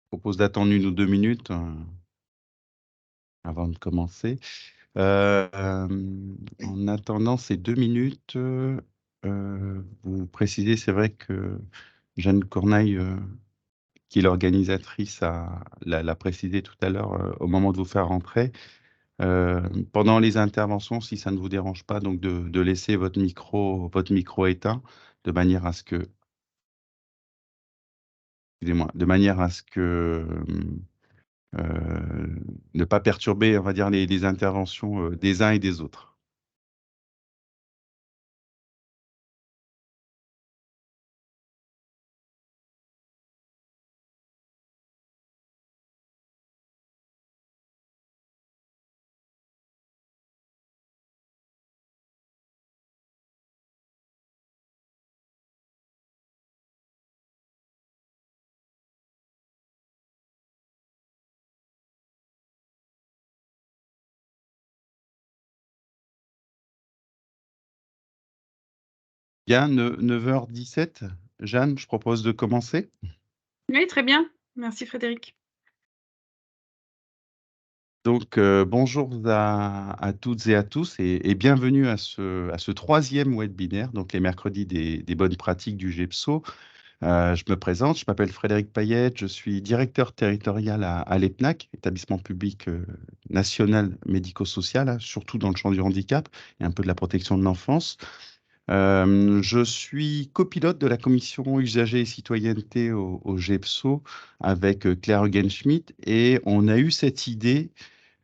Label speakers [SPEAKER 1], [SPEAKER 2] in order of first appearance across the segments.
[SPEAKER 1] Propose d'attendre 1 ou 2 minutes avant de commencer. En attendant ces 2 minutes, vous précisez, c'est vrai que Jeanne Corneille, qui est l'organisatrice, l'a précisé tout à l'heure au moment de vous faire rentrer. Euh, Pendant les interventions, si ça ne vous dérange pas, donc de laisser votre micro éteint, de manière à ce que, excusez-moi, de manière à ce que ne pas perturber, on va dire, les interventions des uns et des autres. Bien, 9h17. Jeanne, je propose de commencer.
[SPEAKER 2] Oui, très bien. Merci Frédéric.
[SPEAKER 1] Donc, bonjour à toutes et à tous et bienvenue à ce troisième webinaire, donc les mercredis des bonnes pratiques du GEPSO. Je me présente, je m'appelle Frédéric Payette, je suis directeur territorial à l'EPNAC, établissement public national médico-social, hein, surtout dans le champ du handicap et un peu de la protection de l'enfance. Je suis copilote de la commission usagers et citoyenneté au GEPSO avec Claire Eugen-Schmidt et on a eu cette idée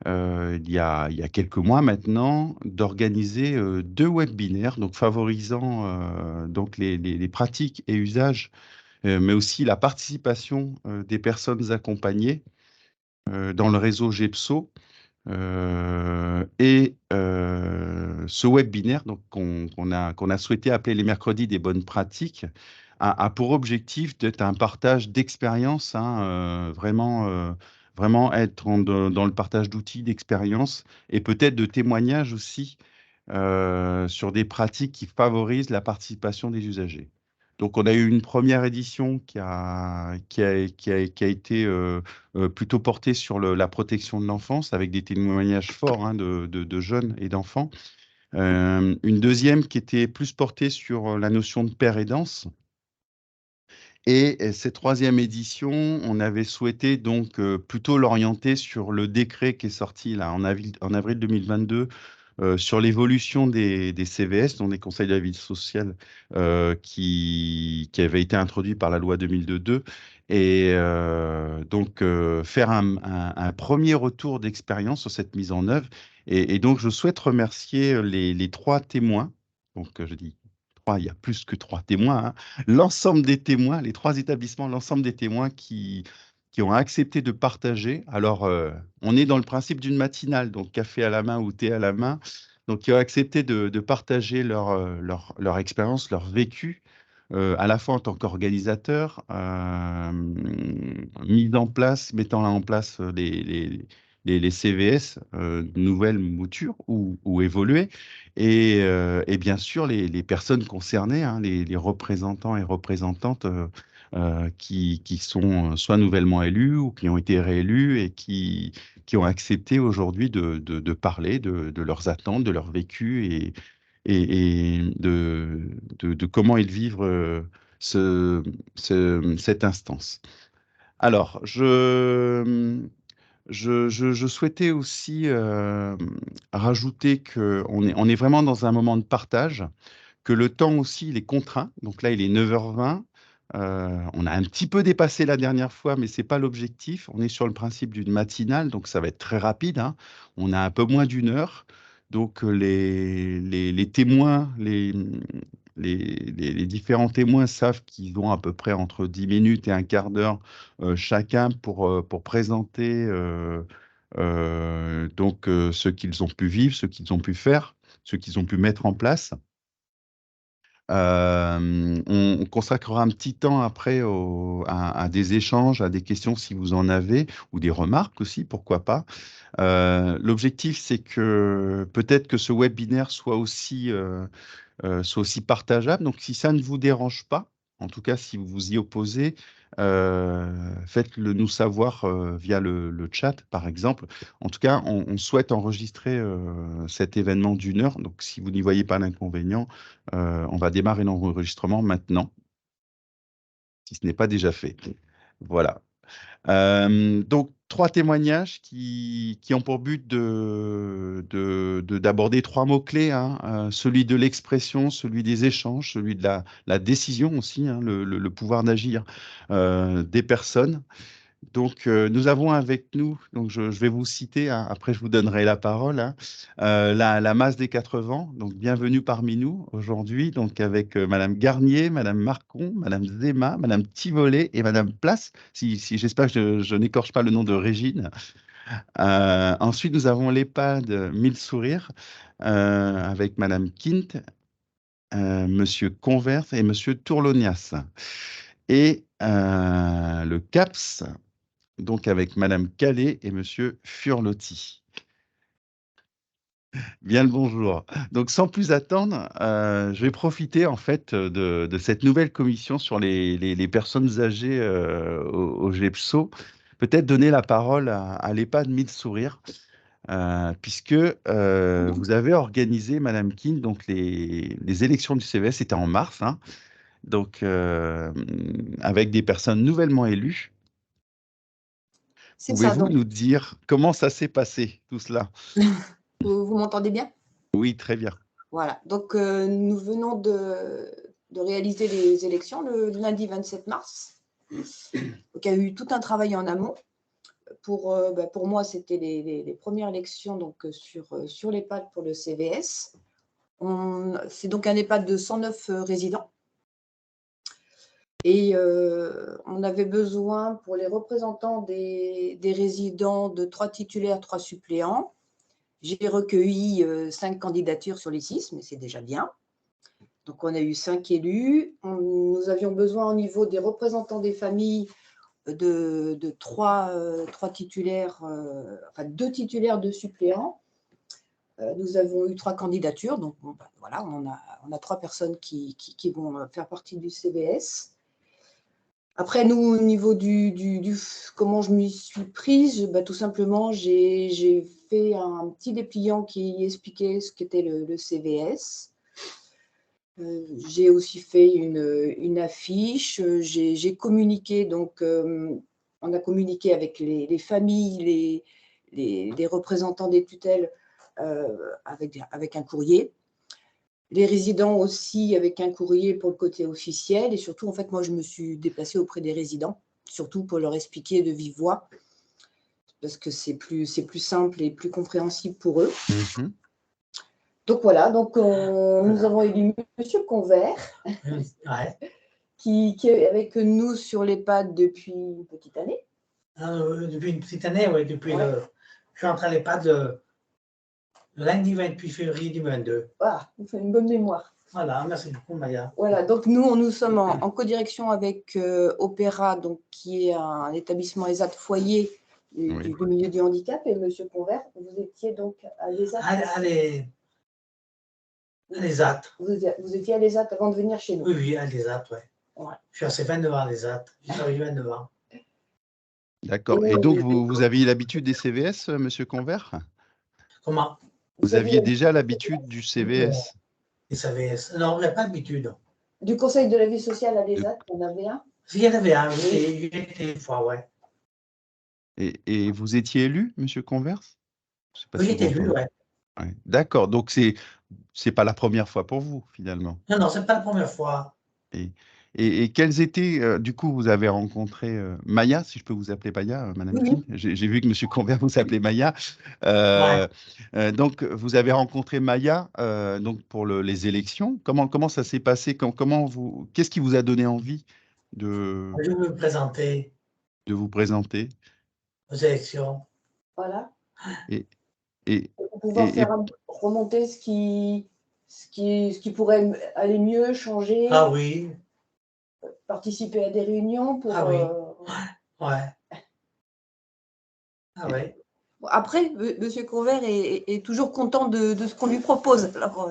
[SPEAKER 1] il y a quelques mois maintenant d'organiser 2 webinaires, donc favorisant donc les pratiques et usages, mais aussi la participation des personnes accompagnées dans le réseau GEPSO. Ce webinaire donc, qu'on a souhaité appeler les mercredis des bonnes pratiques a pour objectif d'être un partage d'expériences, hein, vraiment être dans le partage d'outils, d'expériences et peut-être de témoignages aussi sur des pratiques qui favorisent la participation des usagers. Donc, on a eu une première édition qui a été plutôt portée sur la protection de l'enfance, avec des témoignages forts, hein, de jeunes et d'enfants. Une deuxième qui était plus portée sur la notion de père aidance. Et cette troisième édition, on avait souhaité donc plutôt l'orienter sur le décret qui est sorti là en avril 2022 sur l'évolution des CVS, donc des conseils de la vie sociale, qui avait été introduit par la loi 2002. Et donc, faire un premier retour d'expérience sur cette mise en œuvre. Et donc, je souhaite remercier les 3 témoins. Donc, je dis trois, il y a plus que 3 témoins, hein. L'ensemble des témoins, les 3 établissements, l'ensemble des témoins qui ont accepté de partager. Alors, on est dans le principe d'une matinale, donc café à la main ou thé à la main. Donc, qui ont accepté de partager leur expérience, leur vécu, à la fois en tant qu'organisateur, mettant en place les CVS, nouvelles moutures ou évoluées, et bien sûr les personnes concernées, hein, les représentants et représentantes qui sont soit nouvellement élus ou qui ont été réélus et qui ont accepté aujourd'hui de parler de leurs attentes, de leur vécu et de comment ils vivent cette instance. Alors, je souhaitais aussi rajouter qu'on est vraiment dans un moment de partage, que le temps aussi, il est contraint. Donc là, il est 9h20. On a un petit peu dépassé la dernière fois, mais ce n'est pas l'objectif. On est sur le principe d'une matinale, donc ça va être très rapide, hein. On a un peu moins d'1 heure. Donc les témoins, les différents témoins savent qu'ils ont à peu près entre 10 minutes et un quart d'heure chacun pour présenter donc ce qu'ils ont pu vivre, ce qu'ils ont pu faire, ce qu'ils ont pu mettre en place. On consacrera un petit temps après à des échanges, à des questions si vous en avez, ou des remarques aussi, pourquoi pas. L'objectif, c'est que peut-être que ce webinaire soit aussi partageable. Donc, si ça ne vous dérange pas, En tout cas, si vous vous y opposez, faites-le nous savoir via le chat, par exemple. En tout cas, on souhaite enregistrer cet événement d'une heure. Donc, si vous n'y voyez pas l'inconvénient, on va démarrer l'enregistrement maintenant, si ce n'est pas déjà fait. Voilà. Donc, 3 témoignages qui ont pour but d'aborder 3 mots-clés, hein, celui de l'expression, celui des échanges, celui de la décision aussi, hein, le pouvoir d'agir des personnes. Donc, nous avons avec nous, donc je vais vous citer, hein, après je vous donnerai la parole, hein, la masse des 4 vents. Donc, bienvenue parmi nous aujourd'hui, donc avec Madame Garnier, Madame Marcon, Madame Zema, Madame Tivolet et Madame Place, si j'espère que je n'écorche pas le nom de Régine. Ensuite, nous avons l'EHPAD 1000 sourires avec Madame Kint, Monsieur Converse et Monsieur Tourlonias. Et le CAPS, donc avec Madame Calais et Monsieur Furlotti. Bien le bonjour. Donc sans plus attendre, je vais profiter en fait de cette nouvelle commission sur les personnes âgées au GEPSO. Peut-être donner la parole à l'EHPAD 1000 sourires, puisque vous avez organisé, Madame King, donc les élections du CVS, c'était en mars, hein, donc avec des personnes nouvellement élues.
[SPEAKER 3] C'est ça,
[SPEAKER 1] Pouvez-vous
[SPEAKER 3] donc.
[SPEAKER 1] nous dire comment ça s'est passé, tout cela?
[SPEAKER 3] Vous m'entendez bien?
[SPEAKER 1] Oui, très bien.
[SPEAKER 3] Voilà, donc nous venons de réaliser les élections le lundi 27 mars. Donc, il y a eu tout un travail en amont. Pour moi, c'était les premières élections donc, sur l'EHPAD pour le CVS. C'est donc un EHPAD de 109 résidents. Et on avait besoin pour les représentants des résidents de 3 titulaires, 3 suppléants. J'ai recueilli 5 candidatures sur les 6, mais c'est déjà bien. Donc, on a eu 5 élus. Nous avions besoin au niveau des représentants des familles de 3 titulaires, enfin 2 titulaires, 2 suppléants. Nous avons eu 3 candidatures. Donc, bon, ben, voilà, on a 3 personnes qui vont faire partie du CVS. Après, nous, au niveau du comment je m'y suis prise, tout simplement, j'ai fait un petit dépliant qui expliquait ce qu'était le CVS. J'ai aussi fait une affiche. J'ai communiqué, donc on a communiqué avec les familles, les représentants des tutelles avec un courrier. Les résidents aussi avec un courrier pour le côté officiel. Et surtout, en fait, moi, je me suis déplacée auprès des résidents, surtout pour leur expliquer de vive voix, parce que c'est plus simple et plus compréhensible pour eux.
[SPEAKER 1] Mmh.
[SPEAKER 3] Donc voilà, donc nous avons élu Monsieur Convert,
[SPEAKER 4] Ouais.
[SPEAKER 3] qui est avec nous sur l'EHPAD depuis une petite année.
[SPEAKER 4] Depuis une petite année, oui. Je suis entré à l'EHPAD le lundi 28 février 2022.
[SPEAKER 3] Voilà, vous faites une bonne mémoire.
[SPEAKER 4] Voilà, merci beaucoup, Maya.
[SPEAKER 3] Voilà, donc nous sommes en codirection avec Opéra, donc, qui est un établissement ESAT foyer du milieu du handicap. Et Monsieur Convert, vous étiez donc à l'ESAT.
[SPEAKER 4] À l'ESAT.
[SPEAKER 3] Vous étiez à l'ESAT avant de venir chez nous.
[SPEAKER 4] Oui, à l'ESAT, oui. Ouais. Je suis resté 29 ans à l'ESAT. J'ai travaillé 29 ans.
[SPEAKER 1] D'accord. Et donc, vous aviez l'habitude des CVS, Monsieur Convert?
[SPEAKER 4] Comment?
[SPEAKER 1] Vous aviez déjà l'habitude du CVS?
[SPEAKER 4] Les CVS. Non, on n'a pas l'habitude.
[SPEAKER 3] Du Conseil de la vie sociale à l'ESAT, il y en avait un?
[SPEAKER 4] Il y en avait un, j'y étais une fois, ouais.
[SPEAKER 1] Et vous étiez élu, Monsieur Convert?
[SPEAKER 4] Oui, j'étais élu, ouais.
[SPEAKER 1] Ouais. D'accord. Donc, c'est pas la première fois pour vous, finalement.
[SPEAKER 4] Non, c'est pas la première fois.
[SPEAKER 1] Et quels étaient, du coup, vous avez rencontré Maya, si je peux vous appeler Maya, Madame King. J'ai vu que Monsieur Convert vous appelait Maya. Donc, vous avez rencontré Maya donc pour les élections. Comment ça s'est passé? Qu'est-ce qui vous a donné envie de
[SPEAKER 4] Je vais me présenter
[SPEAKER 1] vous présenter?
[SPEAKER 4] aux élections.
[SPEAKER 3] Voilà.
[SPEAKER 1] Et
[SPEAKER 3] pour pouvoir faire remonter ce qui pourrait aller mieux, changer.
[SPEAKER 4] Ah oui.
[SPEAKER 3] Participer à des réunions pour.
[SPEAKER 4] Ah oui. Ouais. Ah ouais.
[SPEAKER 3] Après, Monsieur Convert est toujours content de ce qu'on lui propose. Alors,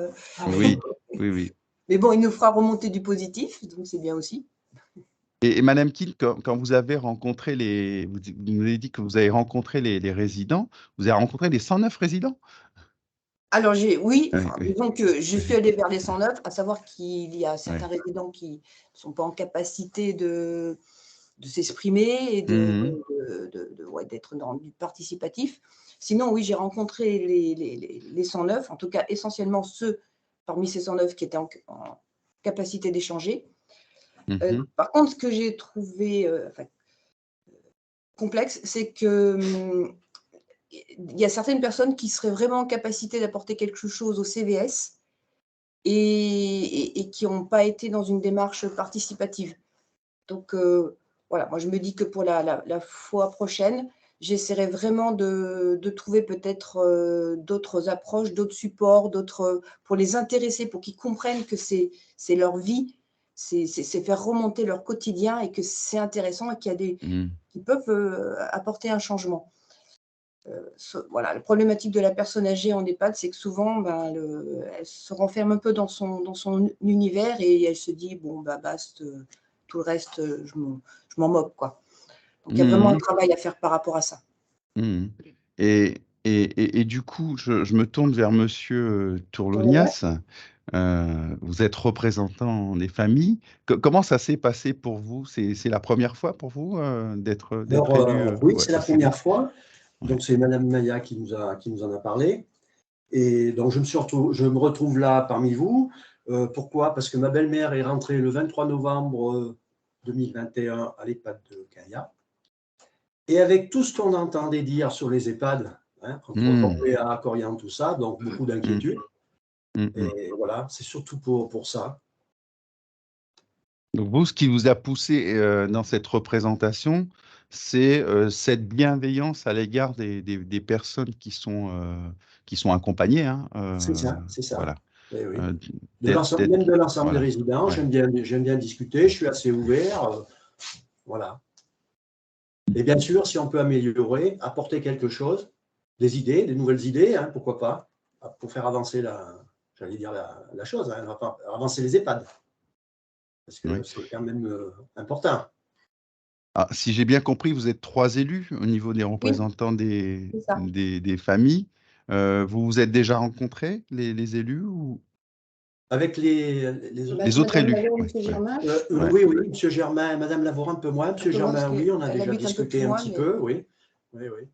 [SPEAKER 1] oui. Mais
[SPEAKER 3] bon, il nous fera remonter du positif, donc c'est bien aussi.
[SPEAKER 1] Et Madame King, quand vous avez rencontré vous nous avez dit que vous avez rencontré les résidents, vous avez rencontré les 109 résidents?
[SPEAKER 3] Alors, oui,
[SPEAKER 1] Oui,
[SPEAKER 3] enfin,
[SPEAKER 1] oui,
[SPEAKER 3] disons que je suis
[SPEAKER 1] oui,
[SPEAKER 3] allée vers les 109, à savoir qu'il y a certains
[SPEAKER 1] oui.
[SPEAKER 3] résidents qui ne sont pas en capacité de s'exprimer et
[SPEAKER 1] Mhm,
[SPEAKER 3] ouais, d'être dans du participatif. Sinon, oui, j'ai rencontré les 109, en tout cas essentiellement ceux parmi ces 109 qui étaient en capacité d'échanger.
[SPEAKER 1] mhm,
[SPEAKER 3] Par contre, ce que j'ai trouvé enfin, complexe, c'est que il y a certaines personnes qui seraient vraiment en capacité d'apporter quelque chose au CVS et qui n'ont pas été dans une démarche participative. Donc, voilà, moi je me dis que pour la fois prochaine, j'essaierai vraiment de trouver peut-être d'autres approches, d'autres supports, pour les intéresser, pour qu'ils comprennent que c'est leur vie, c'est faire remonter leur quotidien et que c'est intéressant et qu'il y a
[SPEAKER 1] mhm,
[SPEAKER 3] qui peuvent apporter un changement. Voilà, la problématique de la personne âgée en EHPAD, c'est que souvent, ben, elle se renferme un peu dans son univers et elle se dit: «Bon, bah, basta, tout le reste, je m'en moque, quoi». Donc il y a vraiment un
[SPEAKER 1] mhm,
[SPEAKER 3] travail à faire par rapport à ça.
[SPEAKER 1] mhm. Et du coup, je me tourne vers Monsieur
[SPEAKER 3] Ouais.
[SPEAKER 1] Tourlonias. Vous êtes représentant des familles. Comment ça s'est passé pour vous? C'est la première fois pour vous d'être
[SPEAKER 5] Alors,
[SPEAKER 1] élu
[SPEAKER 5] oui, c'est la
[SPEAKER 1] au CV?
[SPEAKER 5] première fois.
[SPEAKER 1] Ouais.
[SPEAKER 5] Donc, c'est Madame Maya qui nous en a parlé. Et donc, je me retrouve là parmi vous. Pourquoi? Parce que ma belle-mère est rentrée le 23 novembre 2021 à l'EHPAD de Caya. Et avec tout ce qu'on entendait dire sur les EHPAD, hein, entre
[SPEAKER 1] Mhm,
[SPEAKER 5] Corbéa, Corian, tout ça, donc beaucoup
[SPEAKER 1] mhm,
[SPEAKER 5] d'inquiétudes.
[SPEAKER 1] mhm.
[SPEAKER 5] Et voilà, c'est surtout pour ça.
[SPEAKER 1] Donc vous, ce qui vous a poussé dans cette représentation, c'est cette bienveillance à l'égard des personnes qui sont accompagnées, hein,
[SPEAKER 5] C'est ça, c'est ça.
[SPEAKER 1] voilà.
[SPEAKER 5] Oui, oui.
[SPEAKER 1] Euh,
[SPEAKER 5] Même de l'ensemble des
[SPEAKER 1] voilà.
[SPEAKER 5] résidents,
[SPEAKER 1] Ouais.
[SPEAKER 5] j'aime bien discuter, je suis assez ouvert. Voilà. Et bien sûr, si on peut améliorer, apporter quelque chose, des idées, des nouvelles idées, hein, pourquoi pas, pour faire avancer j'allais dire la chose, hein, avancer les EHPAD, parce que
[SPEAKER 1] Oui.
[SPEAKER 5] c'est quand même important.
[SPEAKER 1] Ah, si j'ai bien compris, vous êtes 3 élus au niveau des
[SPEAKER 3] Oui,
[SPEAKER 1] représentants
[SPEAKER 3] c'est ça.
[SPEAKER 1] des familles. Vous vous êtes déjà rencontrés, les élus, ou
[SPEAKER 5] Avec les autres.
[SPEAKER 1] les autres
[SPEAKER 3] Madame
[SPEAKER 1] élus?
[SPEAKER 3] Lavaux et
[SPEAKER 1] Oui,
[SPEAKER 3] monsieur
[SPEAKER 1] oui,
[SPEAKER 3] Germain,
[SPEAKER 1] ouais.
[SPEAKER 5] Oui, oui, M. Germain, Mme Lavorin un peu moins,
[SPEAKER 3] un
[SPEAKER 5] M.
[SPEAKER 3] peu moins parce
[SPEAKER 5] Germain, oui, on a
[SPEAKER 3] qu'elle
[SPEAKER 5] déjà
[SPEAKER 3] habite un peu plus
[SPEAKER 5] discuté un
[SPEAKER 3] loin,
[SPEAKER 5] petit
[SPEAKER 3] mais
[SPEAKER 5] peu, oui. Oui, oui.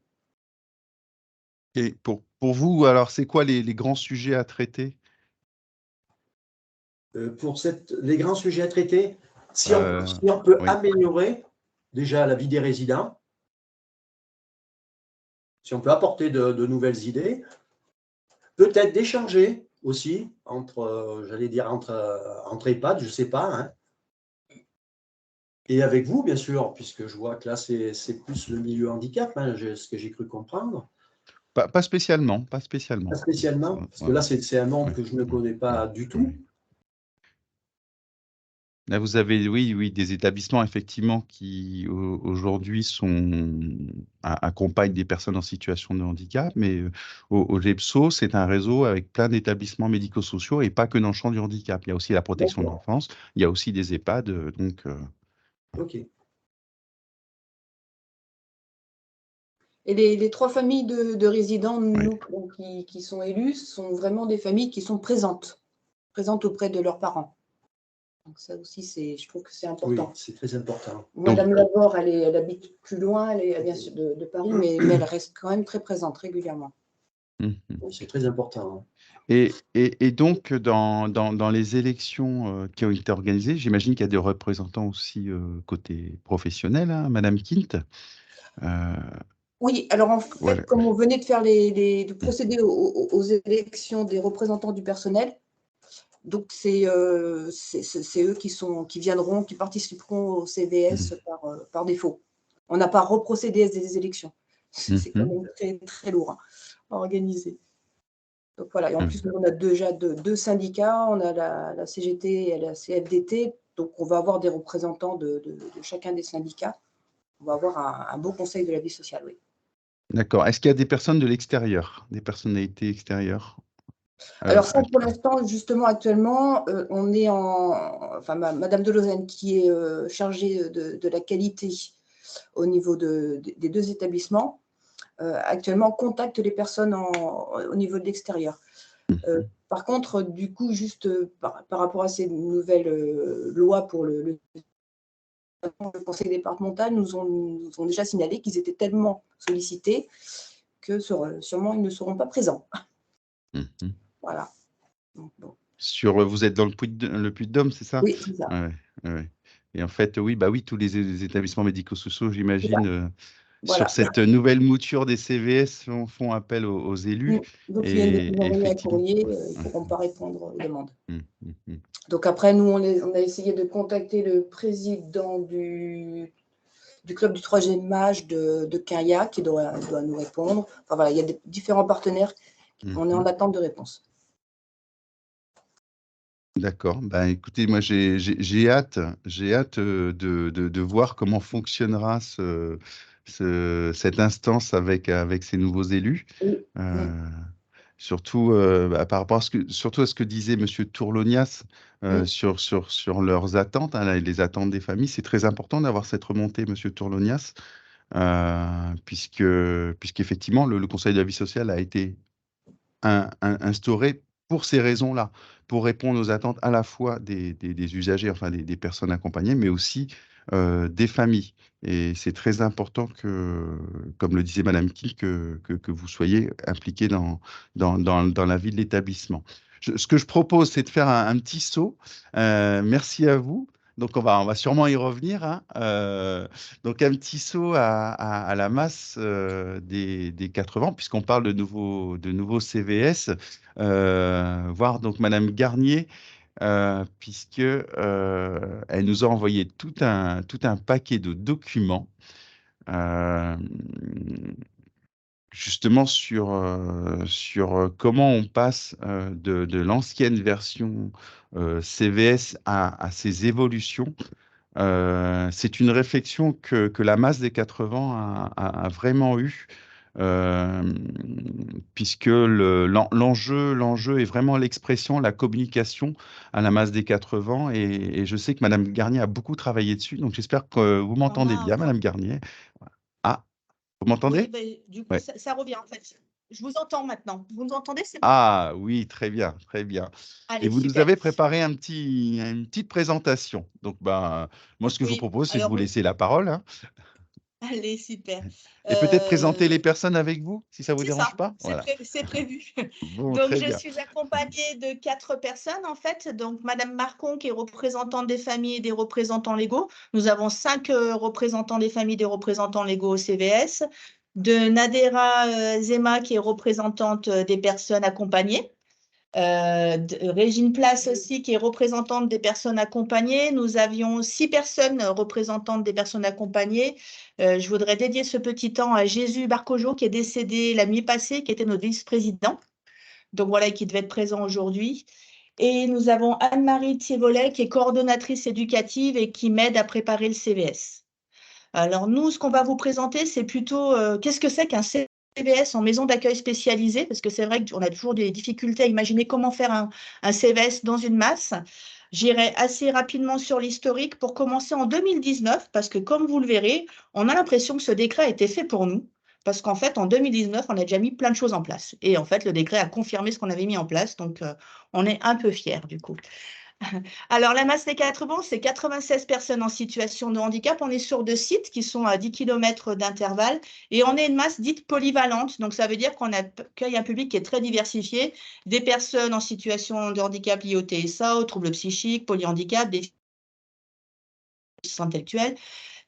[SPEAKER 1] Et pour vous, alors, c'est quoi les grands sujets à traiter?
[SPEAKER 5] Les grands sujets à traiter,
[SPEAKER 1] Euh,
[SPEAKER 5] si on peut
[SPEAKER 1] oui.
[SPEAKER 5] améliorer déjà la vie des résidents, si on peut apporter de nouvelles idées, peut-être d'échanger aussi j'allais dire, entre EHPAD, je ne sais pas, hein, et avec vous, bien sûr, puisque je vois que là, c'est plus le milieu handicap, hein, ce que j'ai cru comprendre.
[SPEAKER 1] Pas spécialement, pas
[SPEAKER 5] Pas
[SPEAKER 1] spécialement.
[SPEAKER 5] spécialement, parce que
[SPEAKER 1] Ouais,
[SPEAKER 5] là, c'est un monde
[SPEAKER 1] ouais,
[SPEAKER 5] que je ne connais
[SPEAKER 1] ouais,
[SPEAKER 5] pas du
[SPEAKER 1] ouais.
[SPEAKER 5] tout.
[SPEAKER 1] Là, vous avez, oui, oui, des établissements effectivement qui aujourd'hui accompagnent des personnes en situation de handicap, mais au GEPSO, c'est un réseau avec plein d'établissements médico-sociaux et pas que dans le champ du handicap. Il y a aussi la protection de
[SPEAKER 5] D'accord,
[SPEAKER 1] l'enfance, il y a aussi des EHPAD, donc
[SPEAKER 5] ok.
[SPEAKER 3] et les 3 familles de résidents,
[SPEAKER 1] oui.
[SPEAKER 3] nous, qui sont élus, sont vraiment des familles qui sont présentes auprès de leurs parents. Donc ça aussi, je trouve que c'est
[SPEAKER 5] Oui,
[SPEAKER 3] important.
[SPEAKER 5] c'est très important.
[SPEAKER 1] Donc,
[SPEAKER 3] Madame Laborde, elle habite plus loin, elle vient de Paris, mais elle reste quand même très présente régulièrement.
[SPEAKER 1] mhm.
[SPEAKER 5] C'est très important, hein.
[SPEAKER 1] Et donc, dans les élections qui ont été organisées, j'imagine qu'il y a des représentants aussi côté professionnel, hein, Madame Kint. Euh,
[SPEAKER 3] Oui, alors en
[SPEAKER 1] voilà.
[SPEAKER 3] fait, comme on venait de faire de procéder aux élections des représentants du personnel, donc c'est eux qui viendront, qui participeront au CVS
[SPEAKER 1] Mhm.
[SPEAKER 3] par défaut. On n'a pas reprocédé à des élections. C'est quand
[SPEAKER 1] Mhm.
[SPEAKER 3] même très, très lourd, hein, à organiser. Donc voilà, et en plus,
[SPEAKER 1] Mhm.
[SPEAKER 3] nous, on a déjà deux syndicats, on a la CGT et la CFDT, donc on va avoir des représentants de chacun des syndicats. On va avoir un beau conseil de la vie sociale, oui.
[SPEAKER 1] D'accord. Est-ce qu'il y a des personnes de l'extérieur, des personnalités extérieures?
[SPEAKER 3] Alors ça, pour l'instant, justement, actuellement, on est enfin, Madame Delozenne, qui est chargée de la qualité au niveau des deux établissements, actuellement contacte les personnes au niveau de l'extérieur. Par contre, du coup, juste par rapport à ces nouvelles lois pour le conseil départemental, nous ont déjà signalé qu'ils étaient tellement sollicités que sûrement ils ne seront pas présents. Voilà. Donc, bon.
[SPEAKER 1] Vous êtes dans le Puy-de-Dôme, c'est ça?
[SPEAKER 3] Oui, c'est ça.
[SPEAKER 1] Ouais. Et en fait, oui, tous les établissements médico-sociaux, j'imagine,
[SPEAKER 3] Voilà.
[SPEAKER 1] sur cette nouvelle mouture des CVS font appel aux élus.
[SPEAKER 3] Donc,
[SPEAKER 1] Et,
[SPEAKER 3] ils vont envoyer un courrier, ils ne pourront pas répondre aux demandes. Donc, après, nous, on a essayé de contacter le président du club du 3e âge de Quinja, qui doit nous répondre. Enfin, voilà, il y a différents partenaires. On est en attente de réponse.
[SPEAKER 1] D'accord. Écoutez, moi, j'ai hâte de voir comment fonctionnera cette instance avec ces nouveaux élus. Surtout par rapport surtout à ce que disait Monsieur Tourlonias sur leurs attentes, hein, les attentes des familles. C'est très important d'avoir cette remontée, Monsieur Tourlonias, puisqu'effectivement, le Conseil de la vie sociale a été instauré pour ces raisons-là, pour répondre aux attentes à la fois des usagers, enfin des personnes accompagnées, mais aussi des familles. Et c'est très important que, comme le disait Madame Kiel, que vous soyez impliqués dans la vie de l'établissement. Ce que je propose, c'est de faire un petit saut. Merci à vous. Donc, on va sûrement y revenir, hein. Donc, un petit saut à la masse des 80, puisqu'on parle de nouveaux CVS, voir donc Madame Garnier, puisque elle nous a envoyé tout un paquet de documents, justement sur comment on passe de l'ancienne version CVS à ces évolutions. C'est une réflexion que la masse des 80 a vraiment eue, puisque l'enjeu est vraiment l'expression, la communication à la masse des 80. Et je sais que Madame Garnier a beaucoup travaillé dessus, donc j'espère que vous m'entendez bien, Madame Garnier. Ah, vous m'entendez?
[SPEAKER 6] Oui, du coup,
[SPEAKER 1] Ouais.
[SPEAKER 6] ça revient en fait. Je vous entends maintenant. Vous nous entendez? C'est bon.
[SPEAKER 1] Ah oui, très bien, très bien.
[SPEAKER 6] Allez,
[SPEAKER 1] Et vous nous
[SPEAKER 6] super.
[SPEAKER 1] avez préparé une petite présentation. Donc, moi, ce que je vous
[SPEAKER 6] Oui,
[SPEAKER 1] propose, c'est de
[SPEAKER 6] alors
[SPEAKER 1] vous laisser la parole, hein.
[SPEAKER 6] allez, super.
[SPEAKER 1] Et peut-être présenter les personnes avec vous, si ça vous
[SPEAKER 6] C'est
[SPEAKER 1] dérange
[SPEAKER 6] ça,
[SPEAKER 1] pas. Voilà.
[SPEAKER 6] c'est prévu.
[SPEAKER 1] Bon,
[SPEAKER 6] Donc,
[SPEAKER 1] très
[SPEAKER 6] je
[SPEAKER 1] bien.
[SPEAKER 6] suis accompagnée de 4 personnes, en fait. Donc, Madame Marcon, qui est représentante des familles et des représentants légaux. Nous avons 5 représentants des familles et des représentants légaux au CVS. De Nadera Zema, qui est représentante des personnes accompagnées. Régine Place aussi, qui est représentante des personnes accompagnées. Nous avions 6 personnes représentantes des personnes accompagnées. Je voudrais dédier ce petit temps à Jésus Barcojo, qui est décédé la nuit passée, qui était notre vice-président. Donc voilà, qui devait être présent aujourd'hui. Et nous avons Anne-Marie Thievolet, qui est coordonnatrice éducative et qui m'aide à préparer le CVS. Alors nous, ce qu'on va vous présenter, c'est plutôt qu'est-ce que c'est qu'un CVS en maison d'accueil spécialisée, parce que c'est vrai qu'on a toujours des difficultés à imaginer comment faire un CVS dans une masse. J'irai assez rapidement sur l'historique pour commencer en 2019, parce que comme vous le verrez, on a l'impression que ce décret a été fait pour nous, parce qu'en fait, en 2019, on a déjà mis plein de choses en place. Et en fait, le décret a confirmé ce qu'on avait mis en place, donc on est un peu fiers du coup. Alors, la masse des 80, c'est 96 personnes en situation de handicap. On est sur 2 sites qui sont à 10 km d'intervalle et on est une masse dite polyvalente. Donc, ça veut dire qu'on accueille un public qui est très diversifié, des personnes en situation de handicap liées au TSA, aux troubles psychiques, polyhandicap, des intellectuels,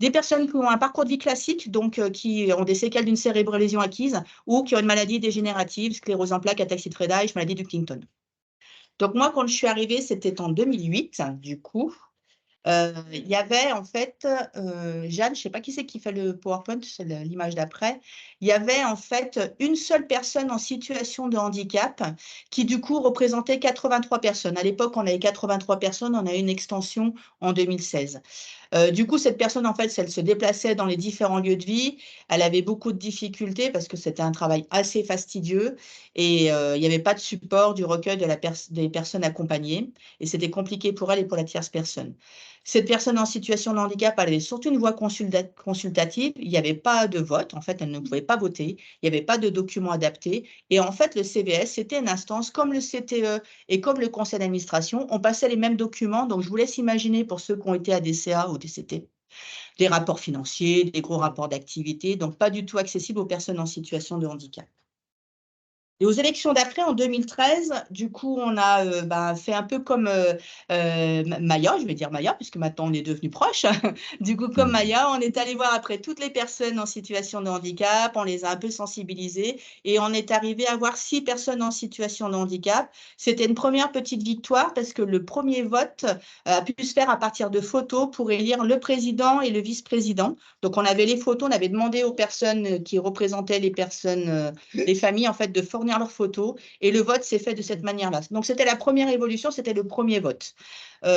[SPEAKER 6] des personnes qui ont un parcours de vie classique, donc qui ont des séquelles d'une cérébrolésion acquise ou qui ont une maladie dégénérative, sclérose en plaques, ataxie de Friedreich, maladie d'Huntington. Donc moi, quand je suis arrivée, c'était en 2008, du coup. Il y avait en fait, Jeanne, je ne sais pas qui c'est qui fait le PowerPoint, c'est l'image d'après. Il y avait en fait une seule personne en situation de handicap qui du coup représentait 83 personnes. À l'époque, on avait 83 personnes, on a eu une extension en 2016. Du coup, cette personne, en fait, elle se déplaçait dans les différents lieux de vie. Elle avait beaucoup de difficultés parce que c'était un travail assez fastidieux et il n'y avait pas de support du recueil des personnes accompagnées. Et c'était compliqué pour elle et pour la tierce personne. Cette personne en situation de handicap, elle avait surtout une voix consultative. Il n'y avait pas de vote. En fait, elle ne pouvait pas voter. Il n'y avait pas de documents adaptés. Et en fait, le CVS, c'était une instance comme le CTE et comme le conseil d'administration. On passait les mêmes documents. Donc, je vous laisse imaginer pour ceux qui ont été à DCA ou DCT, des rapports financiers, des gros rapports d'activité. Donc, pas du tout accessible aux personnes en situation de handicap. Et aux élections d'après, en 2013, du coup, on a fait un peu comme Maya, je vais dire Maya, puisque maintenant on est devenus proches. Du coup, comme Maya, on est allé voir après toutes les personnes en situation de handicap, on les a un peu sensibilisées et on est arrivé à voir 6 personnes en situation de handicap. C'était une première petite victoire parce que le premier vote a pu se faire à partir de photos pour élire le président et le vice-président. Donc, on avait les photos, on avait demandé aux personnes qui représentaient les personnes, les familles, en fait, de fournir leurs photos et le vote s'est fait de cette manière-là. Donc, c'était la première évolution, c'était le premier vote. On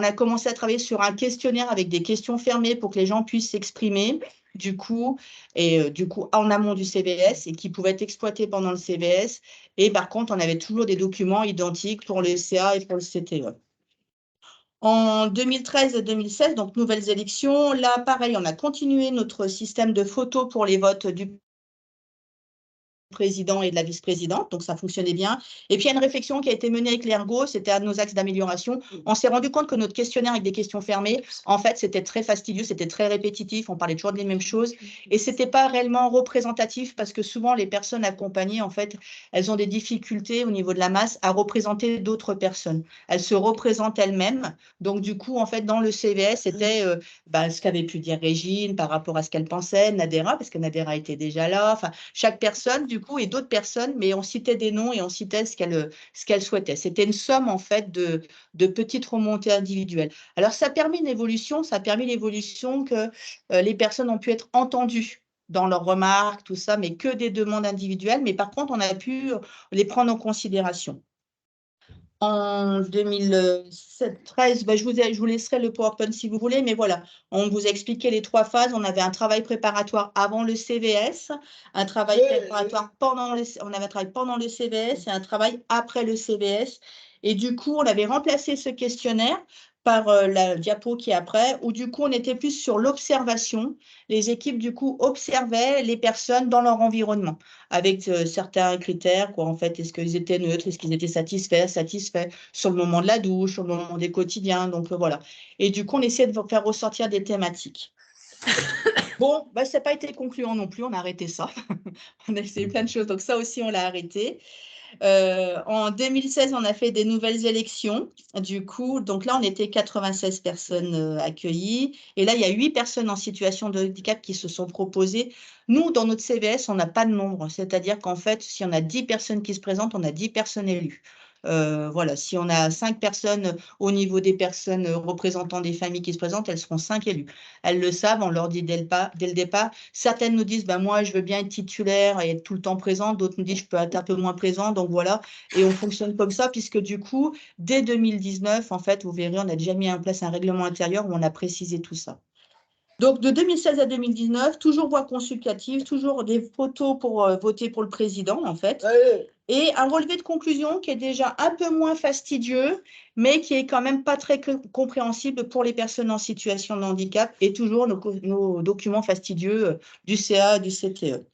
[SPEAKER 6] a commencé à travailler sur un questionnaire avec des questions fermées pour que les gens puissent s'exprimer, du coup, en amont du CVS et qui pouvaient être exploités pendant le CVS. Et par contre, on avait toujours des documents identiques pour le CA et pour le CTE. En 2013 et 2016, donc nouvelles élections, là, pareil, on a continué notre système de photos pour les votes du président et de la vice-présidente, donc ça fonctionnait bien. Et puis, il y a une réflexion qui a été menée avec l'Ergo, c'était un de nos axes d'amélioration. On s'est rendu compte que notre questionnaire avec des questions fermées, en fait, c'était très fastidieux, c'était très répétitif, on parlait toujours des mêmes choses, et c'était pas réellement représentatif parce que souvent, les personnes accompagnées, en fait, elles ont des difficultés au niveau de la masse à représenter d'autres personnes. Elles se représentent elles-mêmes, donc du coup, en fait, dans le CVS, c'était ce qu'avait pu dire Régine par rapport à ce qu'elle pensait, Nadera, parce que Nadera était déjà là, enfin, chaque personne, du coup, et d'autres personnes, mais on citait des noms et on citait ce qu'elle souhaitait. C'était une somme, en fait, de petites remontées individuelles. Alors, ça a permis une évolution, ça a permis l'évolution que les personnes ont pu être entendues dans leurs remarques, tout ça, mais que des demandes individuelles. Mais par contre, on a pu les prendre en considération. En 2013, je vous laisserai le PowerPoint si vous voulez, mais voilà, on vous a expliqué les 3 phases. On avait un travail préparatoire avant le CVS, un travail préparatoire on avait un travail pendant le CVS et un travail après le CVS. Et du coup, on avait remplacé ce questionnaire par la diapo qui est après, où du coup, on était plus sur l'observation. Les équipes, du coup, observaient les personnes dans leur environnement avec certains critères, quoi, en fait, est-ce qu'ils étaient neutres, est-ce qu'ils étaient satisfaits sur le moment de la douche, sur le moment des quotidiens, donc voilà. Et du coup, on essayait de faire ressortir des thématiques. Bon, ça n'a pas été concluant non plus, on a arrêté ça. On a essayé plein de choses, donc ça aussi, on l'a arrêté. En 2016, on a fait des nouvelles élections. Du coup, donc là, on était 96 personnes accueillies. Et là, il y a 8 personnes en situation de handicap qui se sont proposées. Nous, dans notre CVS, on n'a pas de nombre. C'est-à-dire qu'en fait, si on a 10 personnes qui se présentent, on a 10 personnes élues. Voilà, si on a 5 personnes au niveau des personnes représentant des familles qui se présentent, elles seront 5 élues. Elles le savent, on leur dit dès le départ. Certaines nous disent, moi, je veux bien être titulaire et être tout le temps présente. D'autres nous disent, je peux être un peu moins présente. Donc voilà, et on fonctionne comme ça, puisque du coup, dès 2019, en fait, vous verrez, on a déjà mis en place un règlement intérieur où on a précisé tout ça. Donc, de 2016 à 2019, toujours voix consultative, toujours des photos pour voter pour le président, en fait. Et un relevé de conclusion qui est déjà un peu moins fastidieux, mais qui est quand même pas très compréhensible pour les personnes en situation de handicap et toujours nos documents fastidieux du CA, du CTE.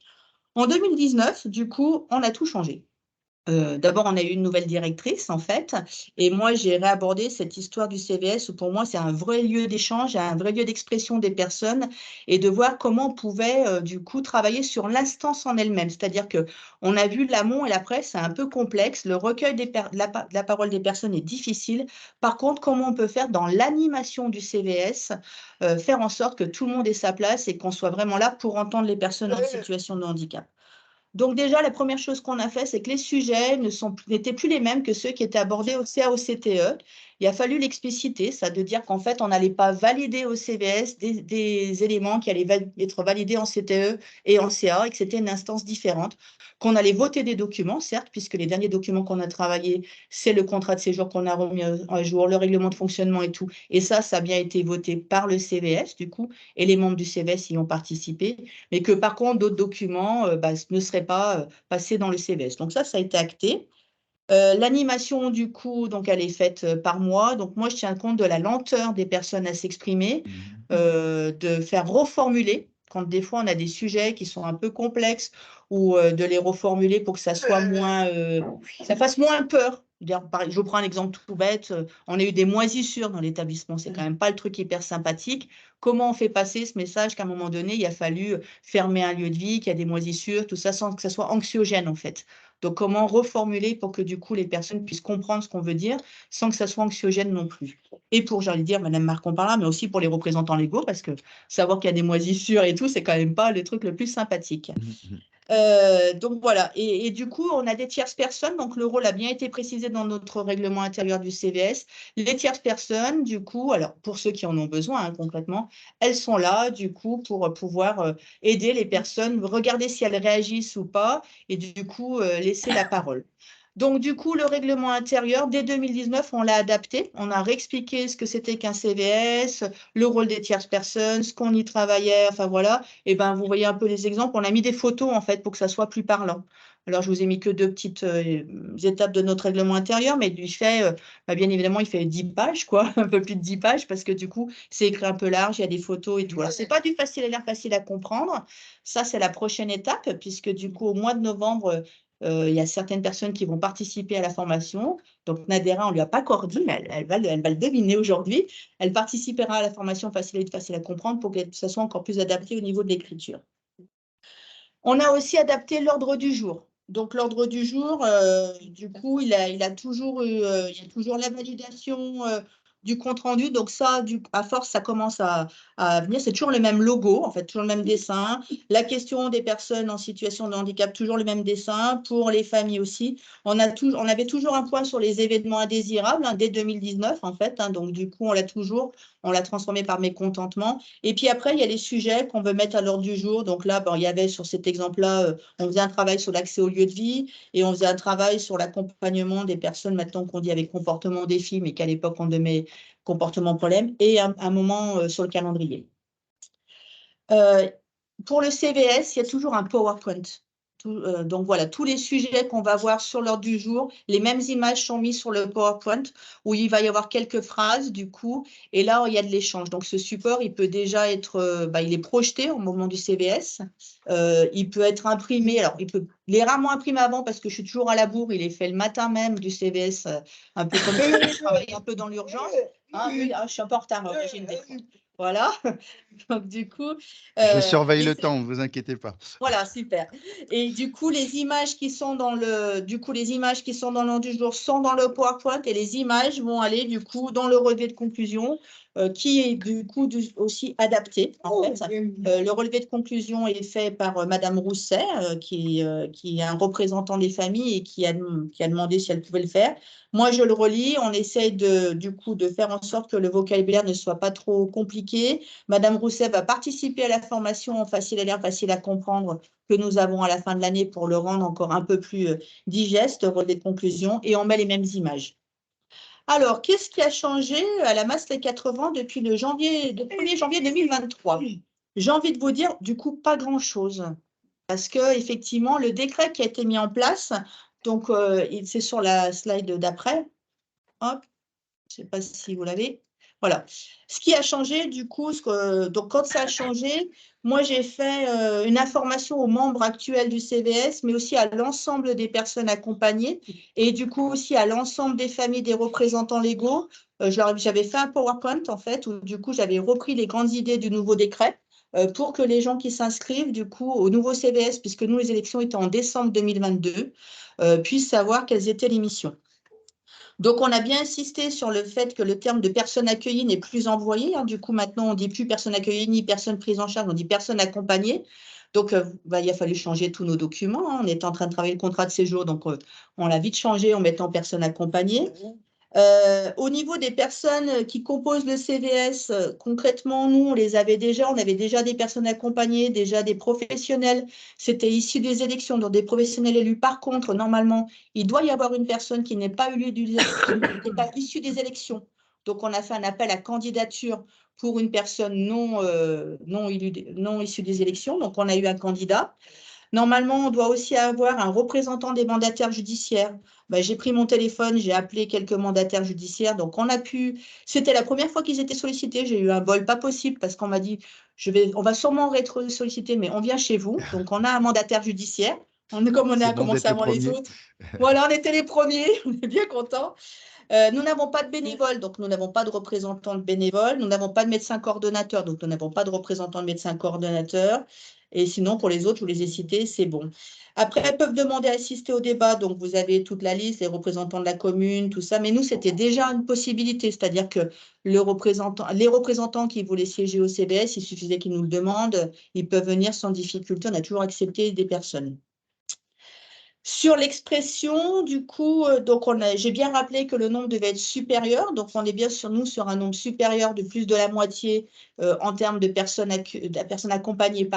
[SPEAKER 6] En 2019, du coup, on a tout changé. D'abord, on a eu une nouvelle directrice, en fait, et moi, j'ai réabordé cette histoire du CVS où pour moi, c'est un vrai lieu d'échange, un vrai lieu d'expression des personnes et de voir comment on pouvait, du coup, travailler sur l'instance en elle-même. C'est-à-dire qu'on a vu l'amont et l'après, c'est un peu complexe. Le recueil de la parole des personnes est difficile. Par contre, comment on peut faire dans l'animation du CVS, faire en sorte que tout le monde ait sa place et qu'on soit vraiment là pour entendre les personnes en situation de handicap. Donc déjà, la première chose qu'on a fait, c'est que les sujets n'étaient plus les mêmes que ceux qui étaient abordés au CA, au CTE. il a fallu l'expliciter, ça de dire qu'en fait, on n'allait pas valider au CVS des éléments qui allaient être validés en CTE et en CA, et que c'était une instance différente, qu'on allait voter des documents, certes, puisque les derniers documents qu'on a travaillés, c'est le contrat de séjour qu'on a remis à jour, le règlement de fonctionnement et tout, et ça a bien été voté par le CVS, du coup, et les membres du CVS y ont participé, mais que par contre, d'autres documents ne seraient pas passés dans le CVS. Donc ça a été acté. L'animation, du coup, donc elle est faite par mois. Donc moi, je tiens compte de la lenteur des personnes à s'exprimer, de faire reformuler quand des fois on a des sujets qui sont un peu complexes ou de les reformuler pour que ça soit moins, ça fasse moins peur. Je vous prends un exemple tout bête. On a eu des moisissures dans l'établissement. C'est quand même pas le truc hyper sympathique. Comment on fait passer ce message qu'à un moment donné, il a fallu fermer un lieu de vie, qu'il y a des moisissures, tout ça, sans que ça soit anxiogène en fait. Donc, comment reformuler pour que du coup, les personnes puissent comprendre ce qu'on veut dire sans que ça soit anxiogène non plus. Et pour, j'allais dire, Madame Marcon par là, mais aussi pour les représentants légaux, parce que savoir qu'il y a des moisissures et tout, c'est quand même pas le truc le plus sympathique. Donc voilà, et du coup, on a des tierces personnes, donc le rôle a bien été précisé dans notre règlement intérieur du CVS. Les tierces personnes, du coup, alors pour ceux qui en ont besoin concrètement, elles sont là, du coup, pour pouvoir aider les personnes, regarder si elles réagissent ou pas, et du coup, laisser la parole. Donc, du coup, le règlement intérieur, dès 2019, on l'a adapté. On a réexpliqué ce que c'était qu'un CVS, le rôle des tierces personnes, ce qu'on y travaillait, enfin voilà. Et ben, vous voyez un peu les exemples. On a mis des photos, en fait, pour que ça soit plus parlant. Alors, je vous ai mis que 2 petites étapes de notre règlement intérieur, mais il fait, bien évidemment, il fait 10 pages, quoi, un peu plus de 10 pages, parce que du coup, c'est écrit un peu large, il y a des photos et tout. Alors, ce n'est pas du facile à lire, facile à comprendre. Ça, c'est la prochaine étape, puisque du coup, au mois de novembre, il y a certaines personnes qui vont participer à la formation. Donc, Nadera, on ne lui a pas encore dit, mais elle va le deviner aujourd'hui. Elle participera à la formation facile à comprendre pour que ça soit encore plus adapté au niveau de l'écriture. On a aussi adapté l'ordre du jour. Donc, l'ordre du jour, du coup, il y a toujours la validation du compte-rendu. Donc, ça, à force, ça commence à venir. C'est toujours le même logo, en fait, toujours le même dessin. La question des personnes en situation de handicap, toujours le même dessin. Pour les familles aussi. On avait toujours un point sur les événements indésirables dès 2019, en fait. Donc, du coup, on l'a transformé par mécontentement. Et puis après, il y a les sujets qu'on veut mettre à l'ordre du jour. Donc là, il y avait sur cet exemple-là, on faisait un travail sur l'accès au lieu de vie et on faisait un travail sur l'accompagnement des personnes maintenant qu'on dit avec comportement défi, mais qu'à l'époque, on met comportement problème, et un moment sur le calendrier. Pour le CVS, il y a toujours un PowerPoint. Donc voilà, tous les sujets qu'on va voir sur l'ordre du jour, les mêmes images sont mises sur le PowerPoint où il va y avoir quelques phrases du coup, et là il y a de l'échange. Donc ce support, il peut déjà être, il est projeté au moment du CVS, il peut être imprimé, alors il est rarement imprimé avant parce que je suis toujours à la bourre, il est fait le matin même du CVS, un peu comme ça, je travaille un peu dans l'urgence. Ah oui, je suis un peu en retard, j'ai une défaite. Voilà, donc du coup…
[SPEAKER 1] Je surveille le temps, ne vous inquiétez pas.
[SPEAKER 6] Voilà, super. Et du coup, les images qui sont dans l'ordre du jour sont dans le PowerPoint et les images vont aller du coup dans le relevé de conclusion qui est du coup aussi adapté en fait. Le relevé de conclusion est fait par Madame Rousset qui est un représentant des familles et qui a demandé si elle pouvait le faire. Moi, je le relis. On essaye du coup de faire en sorte que le vocabulaire ne soit pas trop compliqué. Madame Rousset va participer à la formation facile à lire, facile à comprendre que nous avons à la fin de l'année pour le rendre encore un peu plus digeste, relevé de conclusion, et on met les mêmes images. Alors, qu'est-ce qui a changé à la masse les 80 depuis le 1er janvier 2023? J'ai envie de vous dire, du coup, pas grand-chose. Parce que effectivement, le décret qui a été mis en place, donc c'est sur la slide d'après. Hop, je ne sais pas si vous l'avez. Voilà. Ce qui a changé, du coup, donc quand ça a changé, moi, j'ai fait une information aux membres actuels du CVS, mais aussi à l'ensemble des personnes accompagnées et du coup aussi à l'ensemble des familles des représentants légaux. J'avais fait un PowerPoint, en fait, où du coup, j'avais repris les grandes idées du nouveau décret pour que les gens qui s'inscrivent, du coup, au nouveau CVS, puisque nous, les élections étaient en décembre 2022, puissent savoir quelles étaient les missions. Donc, on a bien insisté sur le fait que le terme de personne accueillie n'est plus envoyé. Du coup, maintenant, on ne dit plus personne accueillie ni personne prise en charge, on dit personne accompagnée. Donc, il a fallu changer tous nos documents. On était en train de travailler le contrat de séjour, donc on l'a vite changé en mettant personne accompagnée. Au niveau des personnes qui composent le CVS, concrètement, nous, on avait déjà des personnes accompagnées, déjà des professionnels. C'était issu des élections, donc des professionnels élus. Par contre, normalement, il doit y avoir une personne qui n'est pas issue des élections. Donc, on a fait un appel à candidature pour une personne non issue des élections. Donc, on a eu un candidat. Normalement, on doit aussi avoir un représentant des mandataires judiciaires. J'ai pris mon téléphone, j'ai appelé quelques mandataires judiciaires. Donc, c'était la première fois qu'ils étaient sollicités. J'ai eu un bol pas possible parce qu'on m'a dit, on va sûrement être sollicité, mais on vient chez vous. Donc, on a un mandataire judiciaire. Comme on a commencé avant les autres. Voilà, on était les premiers. On est bien contents. Nous n'avons pas de bénévoles, donc nous n'avons pas de représentants de bénévoles. Nous n'avons pas de médecin coordonnateur, donc nous n'avons pas de représentant de médecin coordonnateur. Et sinon, pour les autres, je vous les ai cités, c'est bon. Après, elles peuvent demander à assister au débat. Donc, vous avez toute la liste, les représentants de la commune, tout ça. Mais nous, c'était déjà une possibilité. C'est-à-dire que les représentants qui voulaient siéger au CVS, il suffisait qu'ils nous le demandent. Ils peuvent venir sans difficulté. On a toujours accepté des personnes. Sur l'expression, du coup, j'ai bien rappelé que le nombre devait être supérieur. Donc, on est bien sur un nombre supérieur de plus de la moitié en termes de personnes accompagnées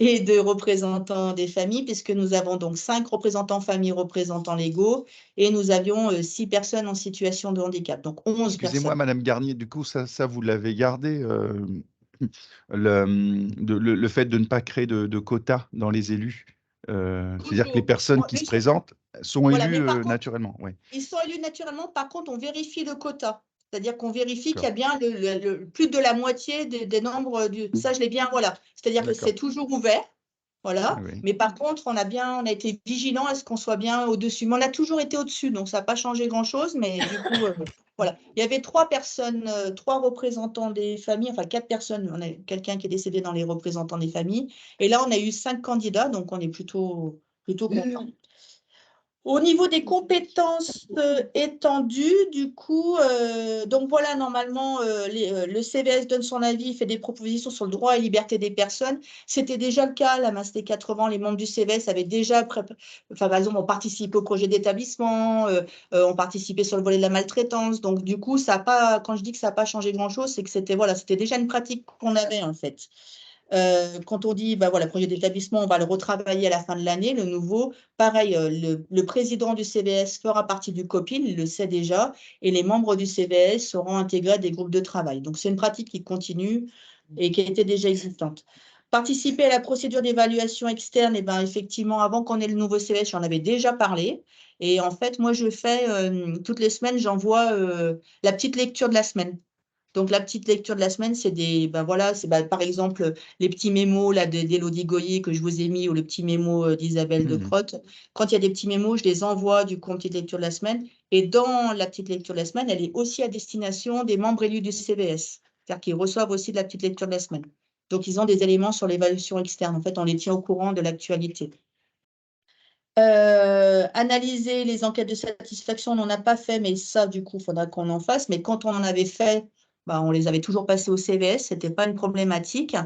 [SPEAKER 6] et de représentants des familles, puisque nous avons donc 5 représentants familles, représentants légaux, et nous avions 6 personnes en situation de handicap, donc 11 personnes.
[SPEAKER 1] Excusez-moi, Madame Garnier, du coup, ça vous l'avez gardé, le fait de ne pas créer de quotas dans les élus. C'est-à-dire que les personnes qui se présentent sont élues naturellement. Ouais.
[SPEAKER 6] Ils sont élus naturellement, par contre, on vérifie le quota. C'est-à-dire qu'on vérifie qu'il y a bien plus de la moitié des nombres. Ça, je l'ai bien, voilà. C'est-à-dire que c'est toujours ouvert. Voilà. Oui. Mais par contre, on a été vigilant à ce qu'on soit bien au-dessus. Mais on a toujours été au-dessus, donc ça n'a pas changé grand-chose. Mais du coup, voilà. Il y avait 3 personnes, 3 représentants des familles, enfin 4 personnes. On a quelqu'un qui est décédé dans les représentants des familles. Et là, on a eu 5 candidats, donc on est plutôt content. Au niveau des compétences étendues, du coup, donc voilà, normalement, le CVS donne son avis, fait des propositions sur le droit et liberté des personnes. C'était déjà le cas, la MAST 80, les membres du CVS avaient déjà, par exemple, ont participé au projet d'établissement, ont participé sur le volet de la maltraitance. Donc, du coup, ça a pas, quand je dis que ça n'a pas changé grand-chose, c'est que c'était déjà une pratique qu'on avait, en fait. Quand on dit, projet d'établissement, on va le retravailler à la fin de l'année, le nouveau. Pareil, le président du CVS fera partie du COPIL, il le sait déjà, et les membres du CVS seront intégrés à des groupes de travail. Donc, c'est une pratique qui continue et qui était déjà existante. Participer à la procédure d'évaluation externe, effectivement, avant qu'on ait le nouveau CVS, j'en avais déjà parlé. Et en fait, moi, je fais, toutes les semaines, j'envoie la petite lecture de la semaine. Donc, la petite lecture de la semaine, c'est par exemple, les petits mémos d'Élodie Goyer que je vous ai mis ou le petit mémo d'Isabelle de Crotte. Quand il y a des petits mémos, je les envoie du coup en petite lecture de la semaine. Et dans la petite lecture de la semaine, elle est aussi à destination des membres élus du CVS. C'est-à-dire qu'ils reçoivent aussi de la petite lecture de la semaine. Donc, ils ont des éléments sur l'évaluation externe. En fait, on les tient au courant de l'actualité. Analyser les enquêtes de satisfaction, on n'en a pas fait, mais ça, du coup, il faudra qu'on en fasse. Mais quand on en avait fait, on les avait toujours passés au CVS, ce n'était pas une problématique.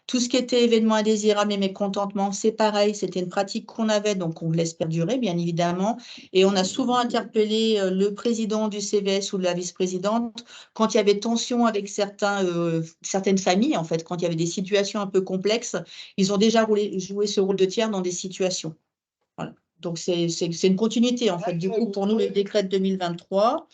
[SPEAKER 6] Tout ce qui était événement indésirable et mécontentement, c'est pareil, c'était une pratique qu'on avait, donc on laisse perdurer, bien évidemment. Et on a souvent interpellé le président du CVS ou la vice-présidente quand il y avait tension avec certaines familles, en fait, quand il y avait des situations un peu complexes, ils ont déjà joué ce rôle de tiers dans des situations. Voilà. Donc, c'est une continuité, en fait. Du coup, pour nous, le décret de 2023,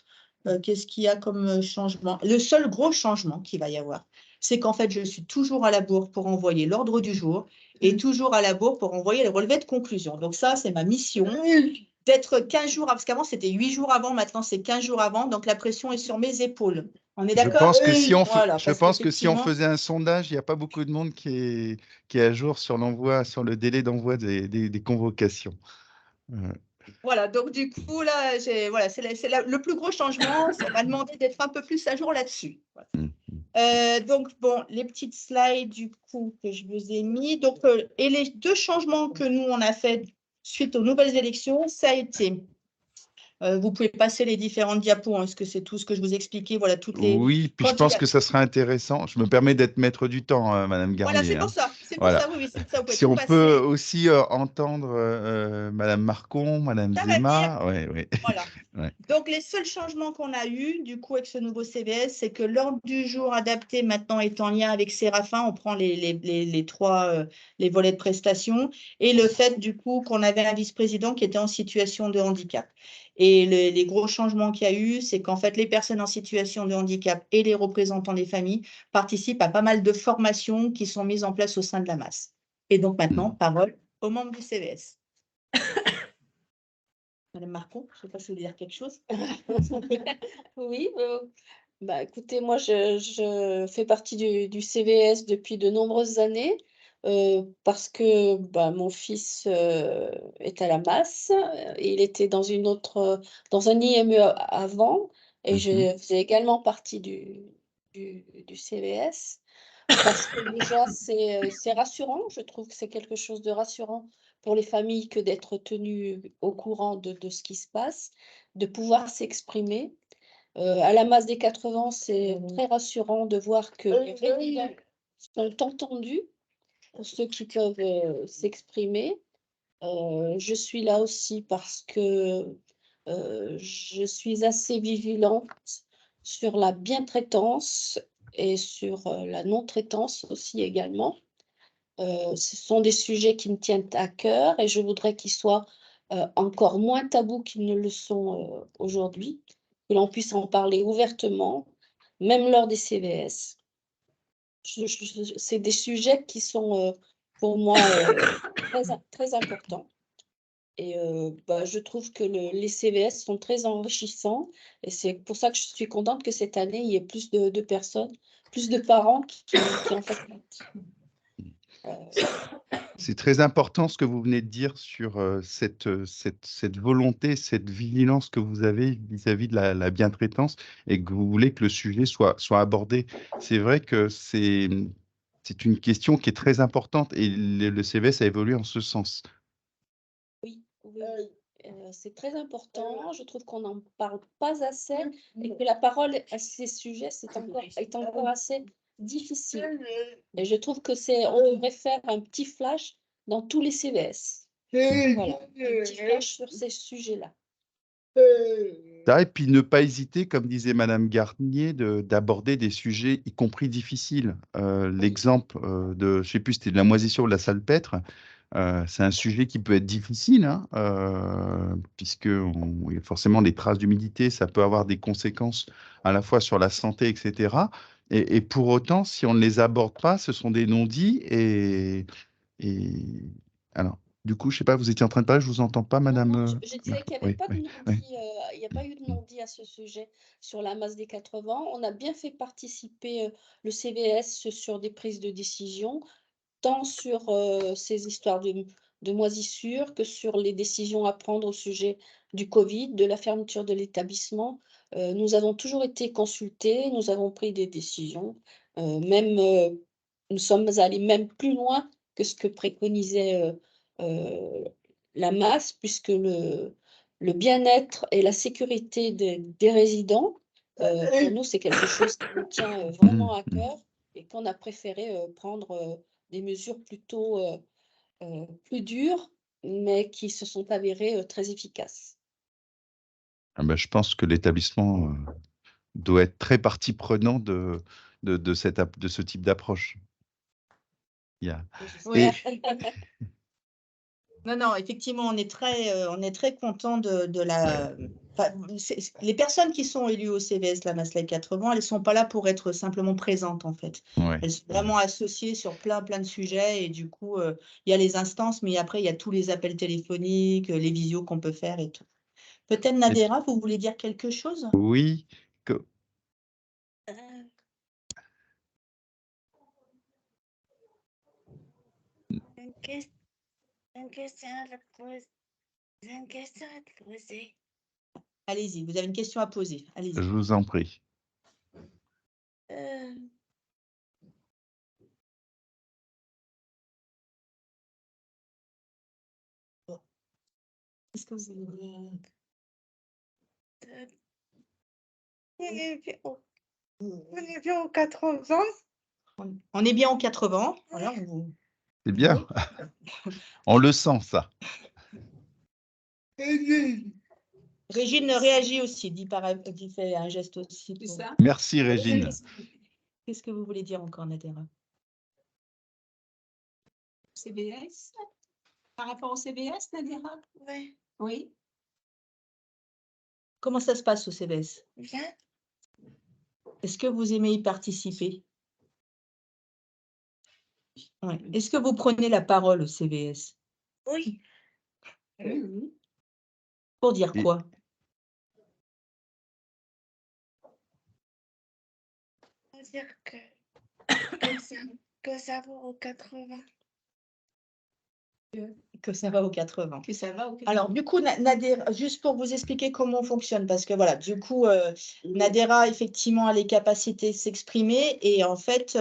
[SPEAKER 6] qu'est-ce qu'il y a comme changement? Le seul gros changement qu'il va y avoir, c'est qu'en fait, je suis toujours à la bourre pour envoyer l'ordre du jour et toujours à la bourre pour envoyer le relevé de conclusion. Donc, ça, c'est ma mission d'être 15 jours, parce qu'avant, c'était 8 jours avant, maintenant, c'est 15 jours avant. Donc, la pression est sur mes épaules. On est d'accord?
[SPEAKER 1] Je pense que si on faisait un sondage, il n'y a pas beaucoup de monde qui est à jour sur le délai d'envoi des convocations.
[SPEAKER 6] Voilà, donc du coup, là, c'est le plus gros changement, ça m'a demandé d'être un peu plus à jour là-dessus. Voilà. Donc, bon, les petites slides, du coup, que je vous ai mis. Donc, et les 2 changements que nous, on a fait suite aux nouvelles élections, ça a été... vous pouvez passer les différentes diapos, parce que c'est tout ce que je vous expliquais. Voilà,
[SPEAKER 1] Oui, puis je pense que ça serait intéressant. Je me permets d'être maître du temps, Madame Garnier.
[SPEAKER 6] Voilà, c'est pour ça. C'est pour
[SPEAKER 1] Voilà.
[SPEAKER 6] ça, oui, c'est ça, vous pouvez
[SPEAKER 1] Si
[SPEAKER 6] tout
[SPEAKER 1] on peut
[SPEAKER 6] passer.
[SPEAKER 1] aussi entendre Madame Marcon, Madame
[SPEAKER 6] Ça va dire,
[SPEAKER 1] Zema, ouais, ouais.
[SPEAKER 6] voilà.
[SPEAKER 1] Ouais.
[SPEAKER 6] Donc, les seuls changements qu'on a eus, du coup, avec ce nouveau CVS, c'est que l'ordre du jour adapté maintenant est en lien avec Séraphin. On prend les trois les volets de prestations et le fait, du coup, qu'on avait un vice-président qui était en situation de handicap. Et les gros changements qu'il y a eu, c'est qu'en fait, les personnes en situation de handicap et les représentants des familles participent à pas mal de formations qui sont mises en place au sein de la masse. Et donc, maintenant, parole aux membres du CVS. Madame Marcon, je ne sais pas si vous voulez dire quelque chose.
[SPEAKER 7] Oui, bah, écoutez, moi, je fais partie du CVS depuis de nombreuses années parce que bah, mon fils est à la masse. Il était dans dans un IME avant et je faisais également partie du CVS parce que déjà, c'est rassurant. Je trouve que c'est quelque chose de rassurant pour les familles que d'être tenues au courant de ce qui se passe, de pouvoir s'exprimer. À la masse des 80, c'est très rassurant de voir que les résidents sont entendus, pour ceux qui peuvent s'exprimer. Je suis là aussi parce que je suis assez vigilante sur la bientraitance et sur la non-traitance aussi également. Ce sont des sujets qui me tiennent à cœur et je voudrais qu'ils soient encore moins tabous qu'ils ne le sont aujourd'hui, que l'on puisse en parler ouvertement, même lors des CVS. C'est des sujets qui sont pour moi très importants. Et bah, je trouve que les CVS sont très enrichissants et c'est pour ça que je suis contente que cette année, il y ait plus de personnes, plus de parents qui en fassent partie.
[SPEAKER 1] C'est très important ce que vous venez de dire sur cette volonté, cette vigilance que vous avez vis-à-vis de la bientraitance et que vous voulez que le sujet soit abordé. C'est vrai que c'est une question qui est très importante et le CVS a évolué en ce sens.
[SPEAKER 7] Oui, oui, c'est très important. Je trouve qu'on n'en parle pas assez et que la parole à ces sujets est encore assez difficile. Et je trouve que on devrait faire un petit flash dans tous les CVS. Voilà, un petit flash sur ces sujets-là.
[SPEAKER 1] Ça, et puis ne pas hésiter, comme disait Madame Garnier, d'aborder des sujets, y compris difficiles. L'exemple de, je sais plus, c'était de la moisissure ou de la salpêtre. C'est un sujet qui peut être difficile, hein, puisque forcément les traces d'humidité, ça peut avoir des conséquences à la fois sur la santé, etc. Et pour autant, si on ne les aborde pas, ce sont des non-dits. Et alors, du coup, je sais pas, vous étiez en train de parler, je vous entends pas,
[SPEAKER 7] Non,
[SPEAKER 1] Madame.
[SPEAKER 7] non, je disais qu'il n'y avait
[SPEAKER 1] Oui,
[SPEAKER 7] pas de
[SPEAKER 1] oui, oui.
[SPEAKER 7] non-dit, il n'y a pas eu de non-dit à ce sujet sur la masse des 80. On a bien fait participer le CVS sur des prises de décision, tant sur ces histoires de moisissures que sur les décisions à prendre au sujet du Covid, de la fermeture de l'établissement. Nous avons toujours été consultés, nous avons pris des décisions, nous sommes allés même plus loin que ce que préconisait euh, la masse, puisque le bien-être et la sécurité des résidents, pour nous, c'est quelque chose qui nous tient vraiment à cœur et qu'on a préféré prendre des mesures plutôt plus dures, mais qui se sont avérées très efficaces.
[SPEAKER 1] Ah ben, je pense que l'établissement doit être très partie prenante de ce type d'approche. Il y a-
[SPEAKER 6] Oui.
[SPEAKER 1] Et
[SPEAKER 6] Non, non, effectivement, on est très content de la. Enfin, les personnes qui sont élues au CVS, la Maslay 80, elles ne sont pas là pour être simplement présentes, en fait.
[SPEAKER 1] ouais.
[SPEAKER 6] Elles sont vraiment associées sur plein de sujets. Et du coup, il y a les instances, mais après, il y a tous les appels téléphoniques, les visios qu'on peut faire et tout. Peut-être, Nadera, vous voulez dire quelque chose?
[SPEAKER 1] Oui,
[SPEAKER 7] Euh,
[SPEAKER 8] Une ques- une question à poser. J'ai une question à te poser.
[SPEAKER 6] Allez-y, vous avez une question à poser.
[SPEAKER 1] je
[SPEAKER 6] Allez-y.
[SPEAKER 1] vous en prie.
[SPEAKER 8] Euh,
[SPEAKER 6] Qu'est-ce que vous voulez dire?
[SPEAKER 8] on est bien aux 80.
[SPEAKER 6] On est bien en 80. Voilà,
[SPEAKER 1] C'est bien. On le sent, ça.
[SPEAKER 6] Régine réagit aussi, dit fait un geste aussi.
[SPEAKER 2] C'est ça.
[SPEAKER 1] Merci, Régine.
[SPEAKER 6] Qu'est-ce que vous voulez dire encore, Nadera?
[SPEAKER 2] CVS. Par rapport au CVS, Nadira?
[SPEAKER 8] Ouais,
[SPEAKER 2] Oui.
[SPEAKER 6] Comment ça se passe au CVS?
[SPEAKER 8] bien.
[SPEAKER 6] Est-ce que vous aimez y participer? Ouais. Est-ce que vous prenez la parole au CVS?
[SPEAKER 8] Oui,
[SPEAKER 2] Oui.
[SPEAKER 6] Pour dire
[SPEAKER 1] Et-
[SPEAKER 6] quoi?
[SPEAKER 8] on va dire que ça vaut aux 80.
[SPEAKER 6] Que ça va aux 80.
[SPEAKER 2] Que ça va.
[SPEAKER 6] Alors, du coup, Nadera, juste pour vous expliquer comment on fonctionne, parce que voilà, du coup, Nadera, effectivement, a les capacités de s'exprimer. Et en fait,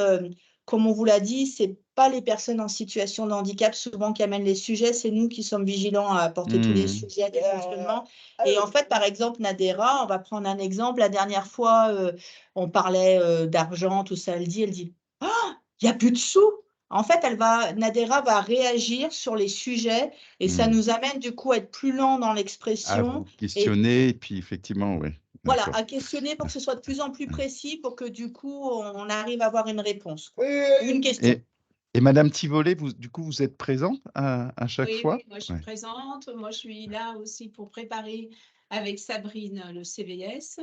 [SPEAKER 6] comme on vous l'a dit, ce n'est pas les personnes en situation de handicap souvent qui amènent les sujets, c'est nous qui sommes vigilants à apporter tous les sujets de fonctionnement. Et en fait, par exemple, Nadera, on va prendre un exemple. La dernière fois, on parlait d'argent, tout ça. Elle dit, ah, il n'y a plus de sous. En fait, Nadera va réagir sur les sujets et ça nous amène du coup à être plus lent dans
[SPEAKER 1] À
[SPEAKER 6] l'expression.
[SPEAKER 1] vous questionner, et puis effectivement, oui.
[SPEAKER 6] Voilà,
[SPEAKER 1] D'accord.
[SPEAKER 6] à questionner pour que ce soit de plus en plus précis, pour que du coup, on arrive à avoir une réponse. Une question.
[SPEAKER 1] Et Madame Thivolet, du coup, vous êtes présente à chaque
[SPEAKER 2] Oui,
[SPEAKER 1] fois?
[SPEAKER 2] oui, moi je suis présente. Moi je suis là aussi pour préparer avec Sabrine le CVS,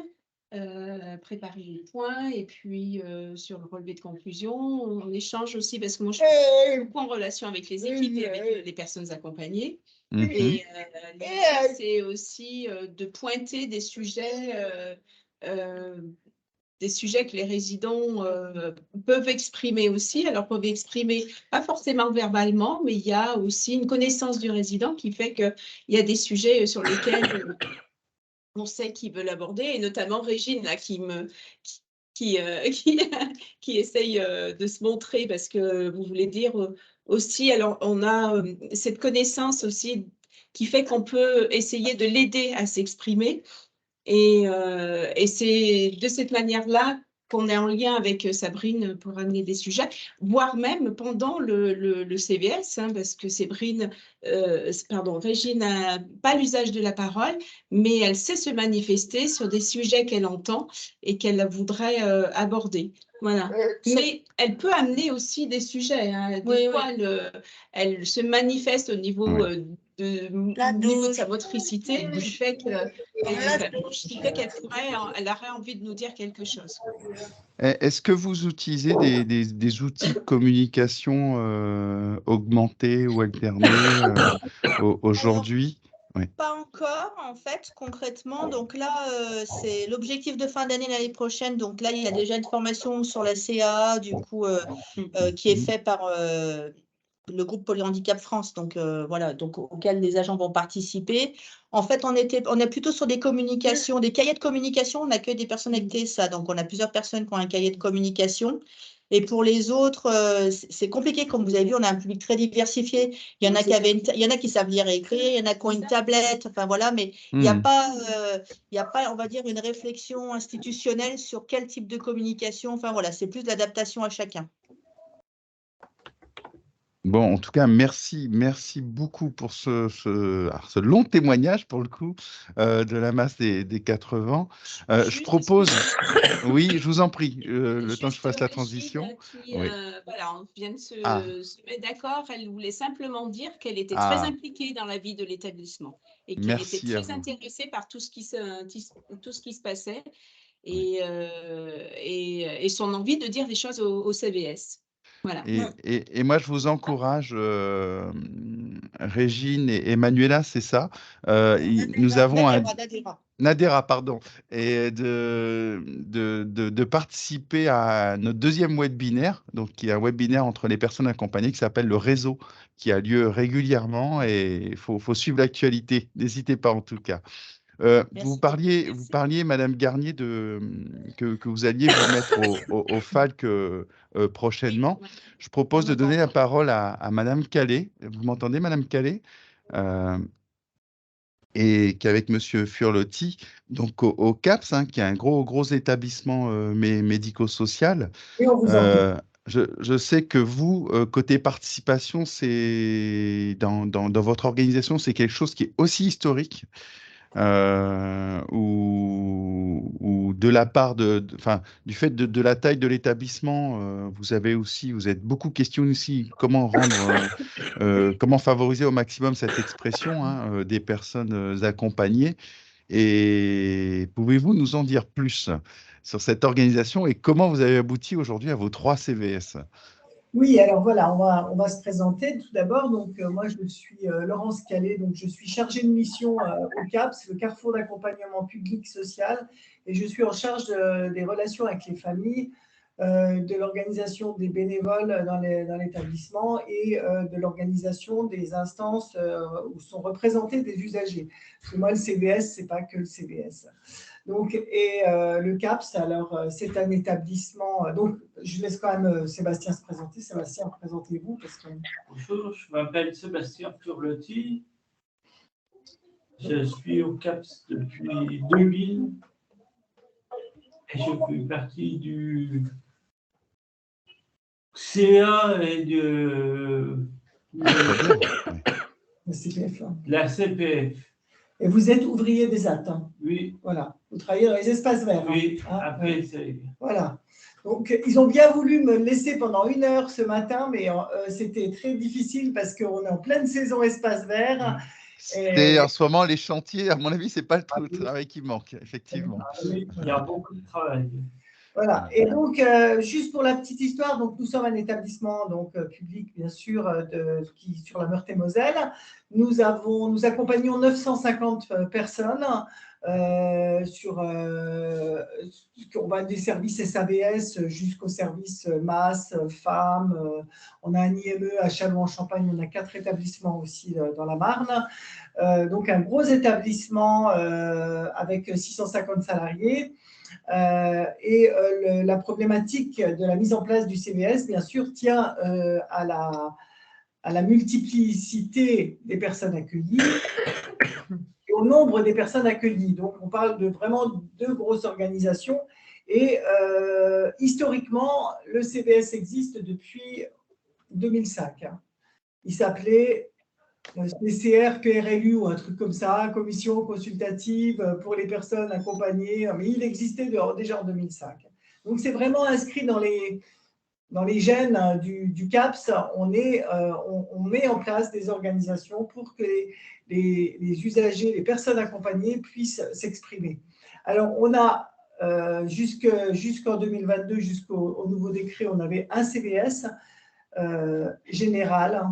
[SPEAKER 2] préparer les points et puis sur le relevé de conclusion, on échange aussi parce que moi je suis beaucoup en relation avec les équipes et avec les personnes accompagnées.
[SPEAKER 1] Mhm.
[SPEAKER 2] Et l'idée, c'est aussi de pointer des sujets que les résidents peuvent exprimer aussi. Alors, peuvent exprimer pas forcément verbalement, mais il y a aussi une connaissance du résident qui fait qu'il y a des sujets sur lesquels on sait qu'ils veulent aborder, et notamment Régine, là, qui essaye de se montrer, parce que vous voulez dire aussi, alors on a cette connaissance aussi qui fait qu'on peut essayer de l'aider à s'exprimer. Et c'est de cette manière-là qu'on est en lien avec Sabrine pour amener des sujets, voire même pendant le CVS, hein, parce que Régine n'a pas l'usage de la parole, mais elle sait se manifester sur des sujets qu'elle entend et qu'elle voudrait aborder. Voilà. Mais elle peut amener aussi des sujets. Hein. Des fois, elle se manifeste au niveau de sa motricité, qui fait qu'elle aurait envie de nous dire quelque chose.
[SPEAKER 1] Est-ce que vous utilisez des outils de communication augmentés ou alternés aujourd'hui? Oui.
[SPEAKER 6] Pas encore, en fait, concrètement. Donc là, c'est l'objectif de fin d'année l'année prochaine. Donc là, il y a déjà une formation sur la CA, du coup, qui est fait par le groupe Polyhandicap France, donc voilà, donc auquel les agents vont participer. En fait, on est plutôt sur des communications, des cahiers de communication. On accueille des personnes avec TSA, donc on a plusieurs personnes qui ont un cahier de communication. Et pour les autres, c'est compliqué. Comme vous avez vu, on a un public très diversifié. Il y en a qui savent lire et écrire, il y en a qui ont une tablette, enfin voilà, mais il n'y a pas, on va dire, une réflexion institutionnelle sur quel type de communication. Enfin voilà, c'est plus de l'adaptation à chacun.
[SPEAKER 1] Bon, en tout cas, merci beaucoup pour ce long témoignage, pour le coup, de la masse des 80. Je propose, oui, je vous en prie, le temps que je fasse la transition.
[SPEAKER 2] Voilà, on vient de se mettre d'accord. Elle voulait simplement dire qu'elle était très impliquée dans la vie de l'établissement et qu'elle était très intéressée par tout ce qui se passait et son envie de dire des choses au CVS. Voilà.
[SPEAKER 1] Et moi, je vous encourage, Régine et Emmanuela, c'est ça. Nous avons Nadera, pardon, et de participer à notre deuxième webinaire, donc qui est un webinaire entre les personnes accompagnées qui s'appelle le réseau, qui a lieu régulièrement, et il faut suivre l'actualité. N'hésitez pas en tout cas. Vous parliez, Madame Garnier, que vous alliez vous mettre au FALC prochainement. Je propose de donner la parole à Madame Calais. Vous m'entendez, Madame Calais? Et qu'avec Monsieur Furlotti, donc au CAPS, hein, qui est un gros établissement médico-social.
[SPEAKER 5] Et on vous entend.
[SPEAKER 1] Je sais que vous, côté participation, c'est dans votre organisation, c'est quelque chose qui est aussi historique, ou de la part enfin, du fait de la taille de l'établissement, vous êtes beaucoup questionné aussi comment comment favoriser au maximum cette expression, hein, des personnes accompagnées. Et pouvez-vous nous en dire plus sur cette organisation et comment vous avez abouti aujourd'hui à vos 3 CVS?
[SPEAKER 9] Oui, alors voilà, on va se présenter tout d'abord. Donc, moi, je suis Laurence Calais, donc je suis chargée de mission au CAPS, le Carrefour d'accompagnement public social, et je suis en charge des relations avec les familles, de l'organisation des bénévoles dans l'établissement et de l'organisation des instances où sont représentés des usagers. Parce que moi, le CVS, ce n'est pas que le CVS. Donc, le CAPS, alors, c'est un établissement. Donc, je laisse quand même Sébastien se présenter. Sébastien, présentez-vous.
[SPEAKER 10] Bonjour, je m'appelle Sébastien Furlotti. Je suis au CAPS depuis 2000 et je fais partie du CA et de la CPF.
[SPEAKER 9] Et vous êtes ouvrier des AT. Hein.
[SPEAKER 10] Oui.
[SPEAKER 9] Voilà. Vous travaillez dans les espaces verts.
[SPEAKER 10] Oui,
[SPEAKER 9] hein.
[SPEAKER 10] après, c'est…
[SPEAKER 9] Voilà. Donc, ils ont bien voulu me laisser pendant 1 heure ce matin, mais c'était très difficile parce qu'on est en pleine saison espace vert.
[SPEAKER 1] Et en ce moment, les chantiers, à mon avis, ce n'est pas le travail qui manque, effectivement.
[SPEAKER 10] Oui, il y a beaucoup de travail.
[SPEAKER 9] Voilà. Et donc, juste pour la petite histoire, donc nous sommes un établissement public, bien sûr, qui sur la Meurthe-et-Moselle. Nous accompagnons 950 personnes sur on va des services SAVS jusqu'aux services masse, femmes. On a un IME à Châlons-en-Champagne, on a 4 établissements aussi dans la Marne. Donc, un gros établissement avec 650 salariés. La problématique de la mise en place du CVS, bien sûr, tient à la multiplicité des personnes accueillies et au nombre des personnes accueillies. Donc, on parle de vraiment 2 grosses organisations. Et historiquement, le CVS existe depuis 2005. Il s'appelait CCR, PRLU ou un truc comme ça, commission consultative pour les personnes accompagnées, mais il existait déjà en 2005. Donc, c'est vraiment inscrit dans les gènes du CAPS. On met en place des organisations pour que les usagers, les personnes accompagnées puissent s'exprimer. Alors, on a jusqu'en 2022, jusqu'au nouveau décret, on avait un CVS général,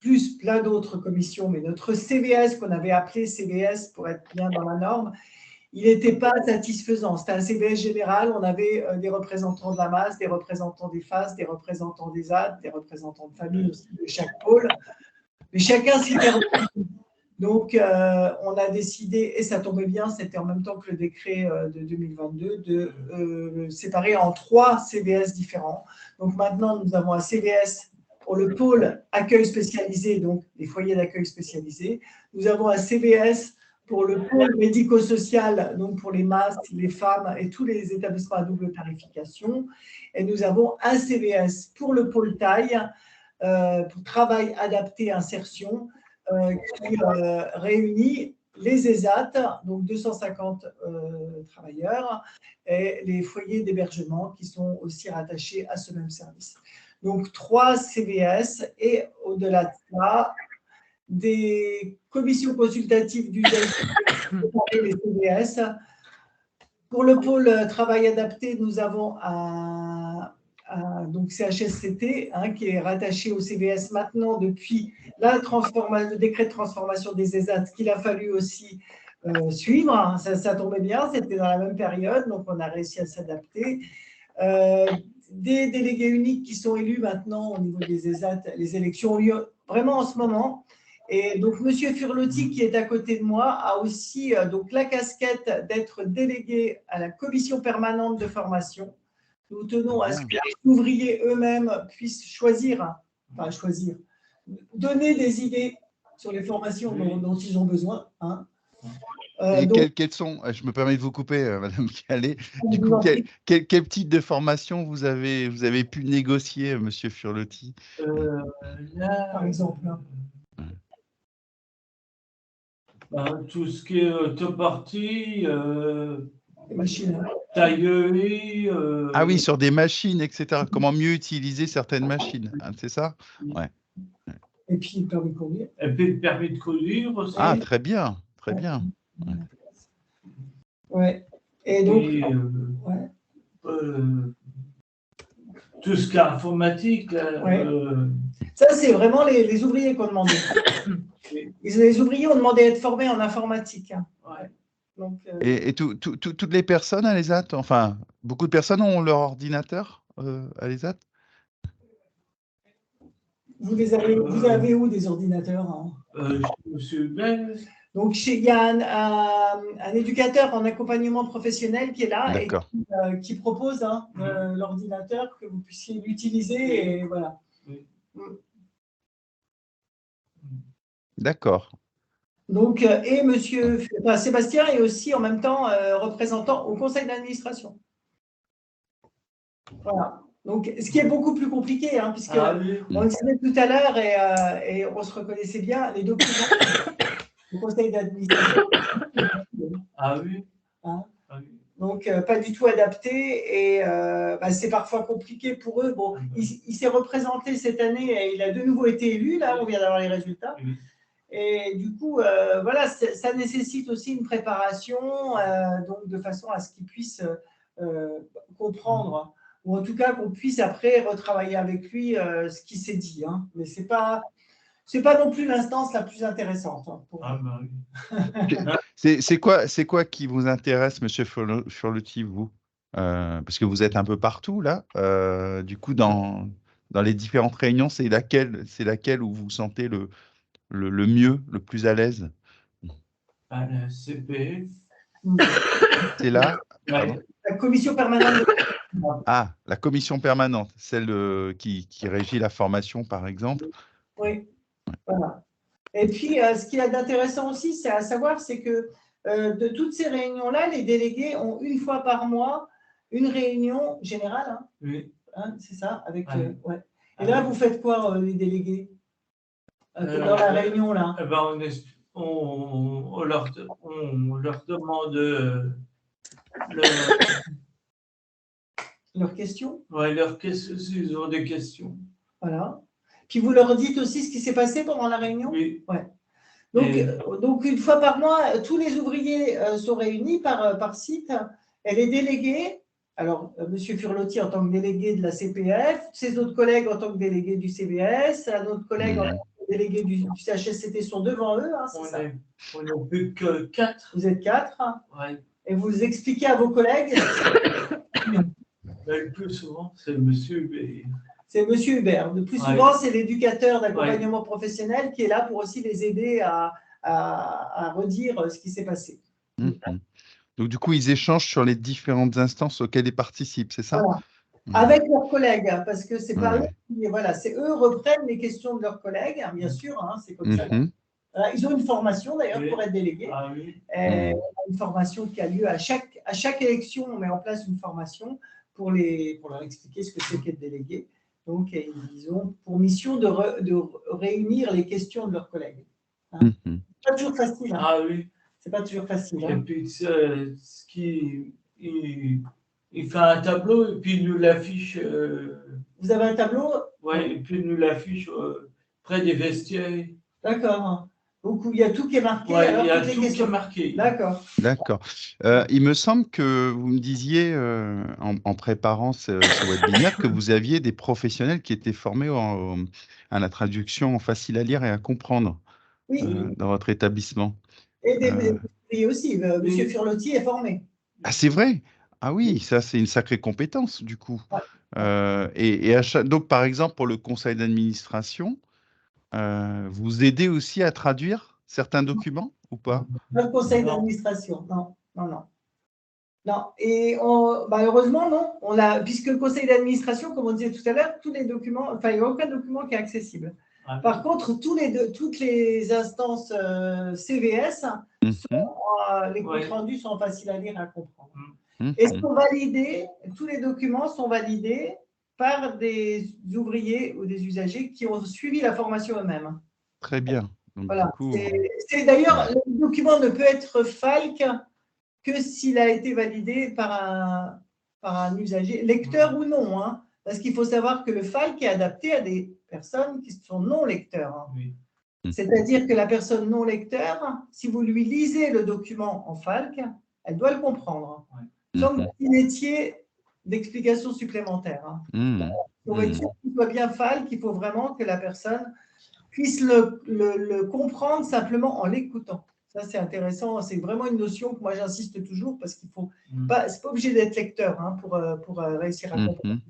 [SPEAKER 9] plus plein d'autres commissions, mais notre CVS, qu'on avait appelé CVS pour être bien dans la norme, il n'était pas satisfaisant. C'était un CVS général, on avait des représentants de la masse, des représentants des FAS, des représentants des AD, des représentants de famille aussi de chaque pôle, mais chacun s'y perdait. Donc, on a décidé, et ça tombait bien, c'était en même temps que le décret de 2022, de séparer en 3 CVS différents. Donc, maintenant, nous avons un CVS pour le pôle accueil spécialisé, donc les foyers d'accueil spécialisés. Nous avons un CVS pour le pôle médico-social, donc pour les masses, les femmes et tous les établissements à double tarification. Et nous avons un CVS pour le pôle taille, pour travail adapté insertion, qui réunit les ESAT, donc 250 travailleurs, et les foyers d'hébergement qui sont aussi rattachés à ce même service. Donc, 3 CVS et au-delà de ça, des commissions consultatives d'usage les CVS. Pour le pôle travail adapté, nous avons donc CHSCT qui est rattaché au CVS maintenant depuis le décret de transformation des ESAT qu'il a fallu aussi suivre. Ça tombait bien, c'était dans la même période, donc on a réussi à s'adapter. Des délégués uniques qui sont élus maintenant au niveau des ESAT. Les élections ont lieu vraiment en ce moment. Et donc, M. Furlotti, qui est à côté de moi, a aussi donc la casquette d'être délégué à la commission permanente de formation. Nous tenons à ce que les ouvriers eux-mêmes puissent donner des idées sur les formations dont ils ont besoin.
[SPEAKER 1] Et
[SPEAKER 9] Donc,
[SPEAKER 1] quels sont, je me permets de vous couper, Madame Calais,
[SPEAKER 9] je
[SPEAKER 1] du
[SPEAKER 9] vous
[SPEAKER 1] coup,
[SPEAKER 9] en prie.
[SPEAKER 1] quel type de formation vous avez pu négocier, Monsieur Furlotti?
[SPEAKER 10] Là,
[SPEAKER 9] Par exemple, hein.
[SPEAKER 10] ben, tout ce qui est autopartie,
[SPEAKER 9] Les machines. Hein.
[SPEAKER 10] taillerie.
[SPEAKER 1] Ah oui, sur des machines, etc. Comment mieux utiliser certaines machines, hein, c'est ça? Ouais.
[SPEAKER 9] Et puis, le permis de conduire.
[SPEAKER 10] Et puis le permis de conduire aussi.
[SPEAKER 1] Ah, très bien, très
[SPEAKER 9] Ouais.
[SPEAKER 1] bien. Ouais.
[SPEAKER 9] Ouais. Et donc,
[SPEAKER 10] Et,
[SPEAKER 9] ouais.
[SPEAKER 10] tout ce qui est informatique. Là,
[SPEAKER 9] Ouais. Ça, c'est vraiment les ouvriers qu'on demandait. Les ouvriers ont demandé à être formés en informatique. Hein.
[SPEAKER 10] ouais.
[SPEAKER 9] Donc,
[SPEAKER 1] Et toutes les personnes à l'ESAT, enfin, beaucoup de personnes ont leur ordinateur à l'ESAT?
[SPEAKER 9] vous avez où des ordinateurs? Hein?
[SPEAKER 10] Monsieur Ben.
[SPEAKER 9] Donc, il y a un éducateur en accompagnement professionnel qui est là et qui propose hein, l'ordinateur que vous puissiez l'utiliser. Et voilà.
[SPEAKER 1] D'accord.
[SPEAKER 9] Donc, et monsieur Sébastien est aussi en même temps représentant au conseil d'administration. Voilà. Donc, ce qui est beaucoup plus compliqué, hein, puisque on le disait tout à l'heure et on se reconnaissait bien, les documents du conseil d'administration.
[SPEAKER 10] Ah oui.
[SPEAKER 9] Hein. Donc, pas du tout adapté et c'est parfois compliqué pour eux. Bon, il s'est représenté cette année et il a de nouveau été élu. Là, on vient d'avoir les résultats.
[SPEAKER 10] Oui.
[SPEAKER 9] Et du coup, voilà, ça nécessite aussi une préparation, donc de façon à ce qu'ils puissent comprendre, ou en tout cas qu'on puisse après retravailler avec lui ce qui s'est dit. Hein. Mais c'est pas non plus l'instance la plus intéressante. Hein, pour
[SPEAKER 1] oui. C'est quoi qui vous intéresse, Monsieur Furlotti, vous parce que vous êtes un peu partout là. Du coup, dans les différentes réunions, c'est laquelle où vous vous sentez le mieux, le plus à l'aise?
[SPEAKER 10] À la CPF.
[SPEAKER 1] C'est là. Pardon.
[SPEAKER 9] La commission permanente.
[SPEAKER 1] Ah, la commission permanente, celle qui régit la formation, par exemple.
[SPEAKER 9] Oui, voilà. Et puis, ce qu'il y a d'intéressant aussi, c'est à savoir, c'est que de toutes ces réunions-là, les délégués ont une fois par mois une réunion générale. Hein,
[SPEAKER 10] oui.
[SPEAKER 9] Hein, c'est ça avec,
[SPEAKER 10] ouais.
[SPEAKER 9] Et là, vous faites quoi, les délégués dans la réunion là?
[SPEAKER 10] Eh ben, on leur demande
[SPEAKER 9] leurs questions.
[SPEAKER 10] Oui, leurs questions, s'ils ont des questions.
[SPEAKER 9] Voilà. Puis vous leur dites aussi ce qui s'est passé pendant la réunion?
[SPEAKER 10] Oui.
[SPEAKER 9] Ouais. Donc, une fois par mois, tous les ouvriers sont réunis par site et les délégués, alors Monsieur Furlotti en tant que délégué de la CPF, ses autres collègues en tant que délégués du CVS, un autre collègue en tant que délégué du CHSCT sont devant eux, hein, c'est ça?
[SPEAKER 10] On n'est plus que 4.
[SPEAKER 9] Vous êtes 4 hein,
[SPEAKER 10] ouais.
[SPEAKER 9] Et vous expliquez à vos collègues?
[SPEAKER 10] Le plus souvent, c'est Monsieur Hubert.
[SPEAKER 9] C'est Monsieur Hubert. Le plus souvent, c'est l'éducateur d'accompagnement professionnel qui est là pour aussi les aider à redire ce qui s'est passé.
[SPEAKER 1] Donc, du coup, ils échangent sur les différentes instances auxquelles ils participent, c'est ça?
[SPEAKER 9] Voilà. Avec leurs collègues, parce que c'est pas eux qui, voilà, c'est eux reprennent les questions de leurs collègues, hein, bien sûr, hein, c'est comme ça. Ils ont une formation d'ailleurs pour être délégués.
[SPEAKER 10] Ah, oui.
[SPEAKER 9] Une formation qui a lieu à chaque élection, on met en place une formation pour leur expliquer ce que c'est qu'être délégué. Donc, ils ont pour mission de réunir les questions de leurs collègues. Hein. C'est pas toujours facile. Hein.
[SPEAKER 10] Ah oui.
[SPEAKER 9] C'est pas toujours facile.
[SPEAKER 10] Hein. Et puis, il fait un tableau et puis il nous l'affiche.
[SPEAKER 9] Vous avez un tableau?
[SPEAKER 10] Oui, et puis il nous l'affiche près des vestiaires.
[SPEAKER 9] D'accord. Donc, il y a tout qui est marqué.
[SPEAKER 10] Ouais,
[SPEAKER 9] alors,
[SPEAKER 10] il y a tout qui est marqué.
[SPEAKER 9] D'accord.
[SPEAKER 1] D'accord. Il me semble que vous me disiez, en préparant ce webinaire, que vous aviez des professionnels qui étaient formés à la traduction facile à lire et à comprendre dans votre établissement. Et
[SPEAKER 9] des ouvriers aussi. Monsieur Furlotti est formé.
[SPEAKER 1] Ah, c'est vrai? Ah oui, ça, c'est une sacrée compétence, du coup. Et donc, par exemple, pour le conseil d'administration, vous aidez aussi à traduire certains documents ou pas?
[SPEAKER 9] Le conseil d'administration, non. Non, et malheureusement, non. Puisque le conseil d'administration, comme on disait tout à l'heure, tous les documents, enfin, il n'y a aucun document qui est accessible. Par contre, toutes les instances CVS les comptes
[SPEAKER 10] Ouais.
[SPEAKER 9] rendus sont faciles à lire et à comprendre.
[SPEAKER 1] Mhm.
[SPEAKER 9] Et sont validés, tous les documents sont validés par des ouvriers ou des usagers qui ont suivi la formation eux-mêmes.
[SPEAKER 1] Très bien. Donc,
[SPEAKER 9] Voilà.
[SPEAKER 1] du coup,
[SPEAKER 9] C'est d'ailleurs, le document ne peut être FALC que s'il a été validé par un usager, lecteur ou non, hein, parce qu'il faut savoir que le FALC est adapté à des personnes qui sont non lecteurs. Hein.
[SPEAKER 10] Oui.
[SPEAKER 9] C'est-à-dire que la personne non lecteur, si vous lui lisez le document en FALC, elle doit le comprendre. Sans petit métier d'explication supplémentaire. Hein. Pour être sûr qu'il soit bien FALC, il faut vraiment que la personne puisse le comprendre simplement en l'écoutant. Ça, c'est intéressant. C'est vraiment une notion que moi, j'insiste toujours parce qu'il faut pas, c'est pas obligé d'être lecteur hein, pour réussir à comprendre.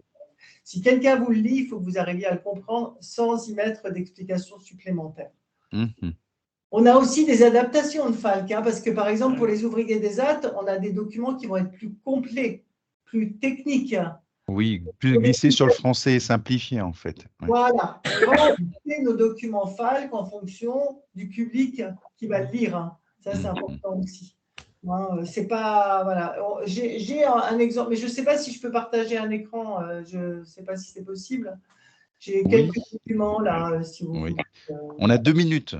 [SPEAKER 9] Si quelqu'un vous le lit, il faut que vous arriviez à le comprendre sans y mettre d'explications supplémentaires. On a aussi des adaptations de FALC, hein, parce que par exemple, pour les ouvriers des AT, on a des documents qui vont être plus complets, plus techniques.
[SPEAKER 1] oui, plus glisser sur le français et simplifié, en fait. Ouais.
[SPEAKER 9] Voilà. On va adapter nos documents FALC en fonction du public qui va le lire. Hein. Ça, c'est important aussi. Hein, c'est pas, voilà. J'ai un exemple, mais je ne sais pas si je peux partager un écran. Je ne sais pas si c'est possible. J'ai quelques documents là, si vous voulez.
[SPEAKER 1] On a 2 minutes.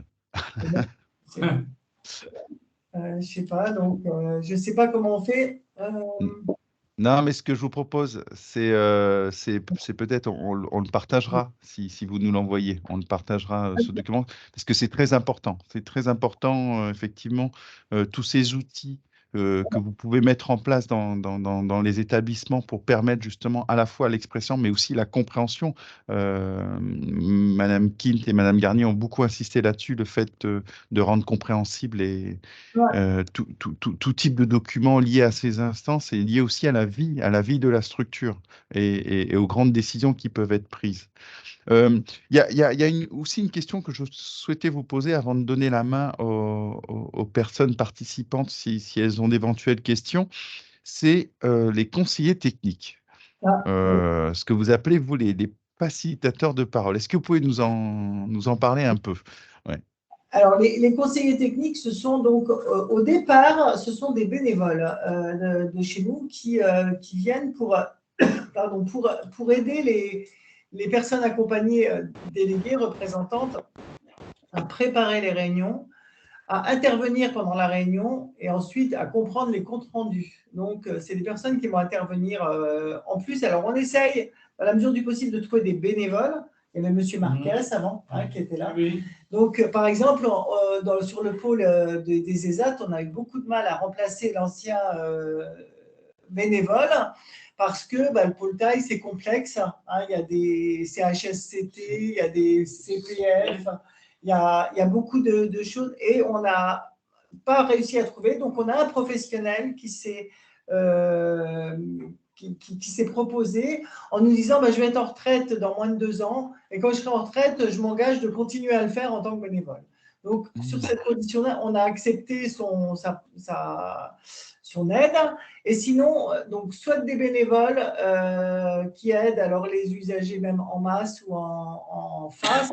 [SPEAKER 9] Je sais pas, donc je sais pas comment on fait.
[SPEAKER 1] Non, mais ce que je vous propose, c'est peut-être, on le partagera si vous nous l'envoyez. On le partagera, ce document, parce que c'est très important. C'est très important, effectivement, tous ces outils que vous pouvez mettre en place dans les établissements pour permettre justement à la fois l'expression, mais aussi la compréhension. Madame Kint et Madame Garnier ont beaucoup insisté là-dessus, le fait de rendre compréhensible tout type de documents liés à ces instances et liés aussi à la vie de la structure et aux grandes décisions qui peuvent être prises. Il y a aussi une question que je souhaitais vous poser avant de donner la main aux personnes participantes si elles ont d'éventuelles questions. C'est les conseillers techniques, ce que vous appelez, vous, les facilitateurs de parole. Est-ce que vous pouvez nous en parler un peu? Ouais.
[SPEAKER 9] Alors, les conseillers techniques, ce sont donc, au départ, ce sont des bénévoles de chez nous qui viennent pour aider les personnes accompagnées, déléguées, représentantes, à préparer les réunions, à intervenir pendant la réunion et ensuite à comprendre les comptes rendus. Donc, c'est des personnes qui vont intervenir en plus. Alors, on essaye, à la mesure du possible, de trouver des bénévoles. Il y avait M. Marquez avant qui était là.
[SPEAKER 10] Oui.
[SPEAKER 9] Donc, par exemple, sur le pôle des ESAT, on a eu beaucoup de mal à remplacer l'ancien bénévole parce que le pôle taille, c'est complexe. Hein, il y a des CHSCT, il y a des CPF, il y a beaucoup de choses et on n'a pas réussi à trouver. Donc, on a un professionnel qui s'est proposé en nous disant je vais être en retraite dans moins de 2 ans et quand je serai en retraite, je m'engage de continuer à le faire en tant que bénévole. Donc, sur cette condition-là, on a accepté son aide. Et sinon, donc, soit des bénévoles qui aident alors les usagers même en masse ou en face,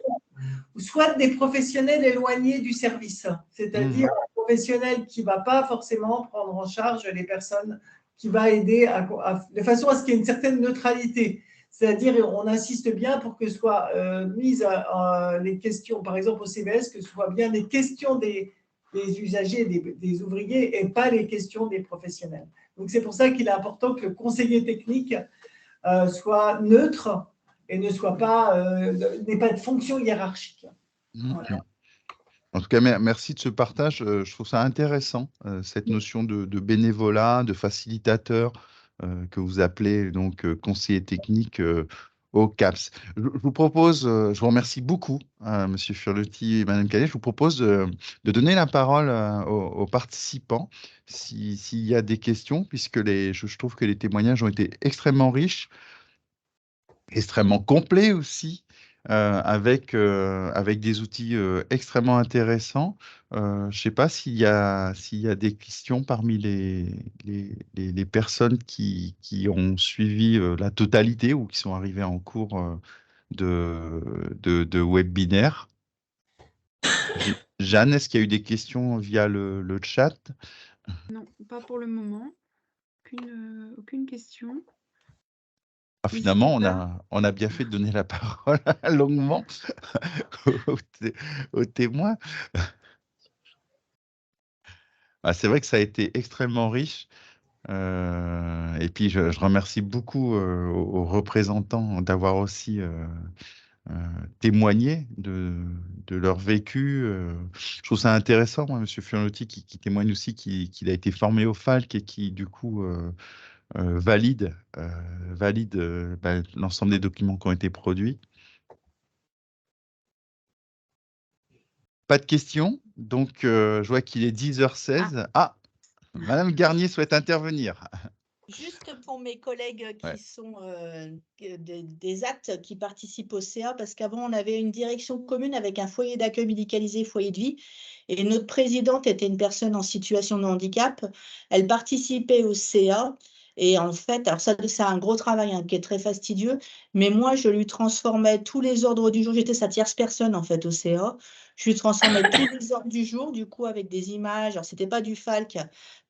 [SPEAKER 9] ou soit des professionnels éloignés du service, c'est-à-dire un professionnel qui ne va pas forcément prendre en charge les personnes, qui va aider de façon à ce qu'il y ait une certaine neutralité. C'est-à-dire, on insiste bien pour que soient mises les questions, par exemple au CVS, que ce soit bien les questions des usagers, des ouvriers, et pas les questions des professionnels. Donc, c'est pour ça qu'il est important que le conseiller technique soit neutre et n'ait pas de fonction hiérarchique. Voilà.
[SPEAKER 1] En tout cas, merci de ce partage. Je trouve ça intéressant, cette notion de bénévolat, de facilitateur, que vous appelez donc conseiller technique au CAPS. Je vous propose, je vous remercie beaucoup, Monsieur Furletti et Madame Calais. Je vous propose de donner la parole aux participants s'il y a des questions, puisque je trouve que les témoignages ont été extrêmement riches, extrêmement complets aussi. Avec des outils extrêmement intéressants. Je ne sais pas s'il y a des questions parmi les personnes qui ont suivi la totalité ou qui sont arrivées en cours de webinaire. Jeanne, est-ce qu'il y a eu des questions via le chat?
[SPEAKER 11] Non, pas pour le moment. Aucune question.
[SPEAKER 1] Finalement,
[SPEAKER 11] N'hésitez pas.
[SPEAKER 1] on a bien fait de donner la parole longuement aux témoins. C'est vrai que ça a été extrêmement riche. Et puis, je remercie beaucoup aux représentants d'avoir aussi témoigné de leur vécu. Je trouve ça intéressant, moi, M. Furnotti, qui témoigne aussi qu'il a été formé au FALC et qui, du coup, valide l'ensemble des documents qui ont été produits. Pas de questions, donc je vois qu'il est 10h16. Madame Garnier souhaite intervenir.
[SPEAKER 6] Juste pour mes collègues qui
[SPEAKER 1] Ouais.
[SPEAKER 6] sont des actes qui participent au CA, parce qu'avant, on avait une direction commune avec un foyer d'accueil médicalisé, foyer de vie, et notre présidente était une personne en situation de handicap. Elle participait au CA, et en fait, alors ça, c'est un gros travail qui est très fastidieux, mais moi, je lui transformais tous les ordres du jour. J'étais sa tierce personne, en fait, au CA. Je lui transformais tous les ordres du jour, du coup, avec des images. Alors, c'était pas du FALC,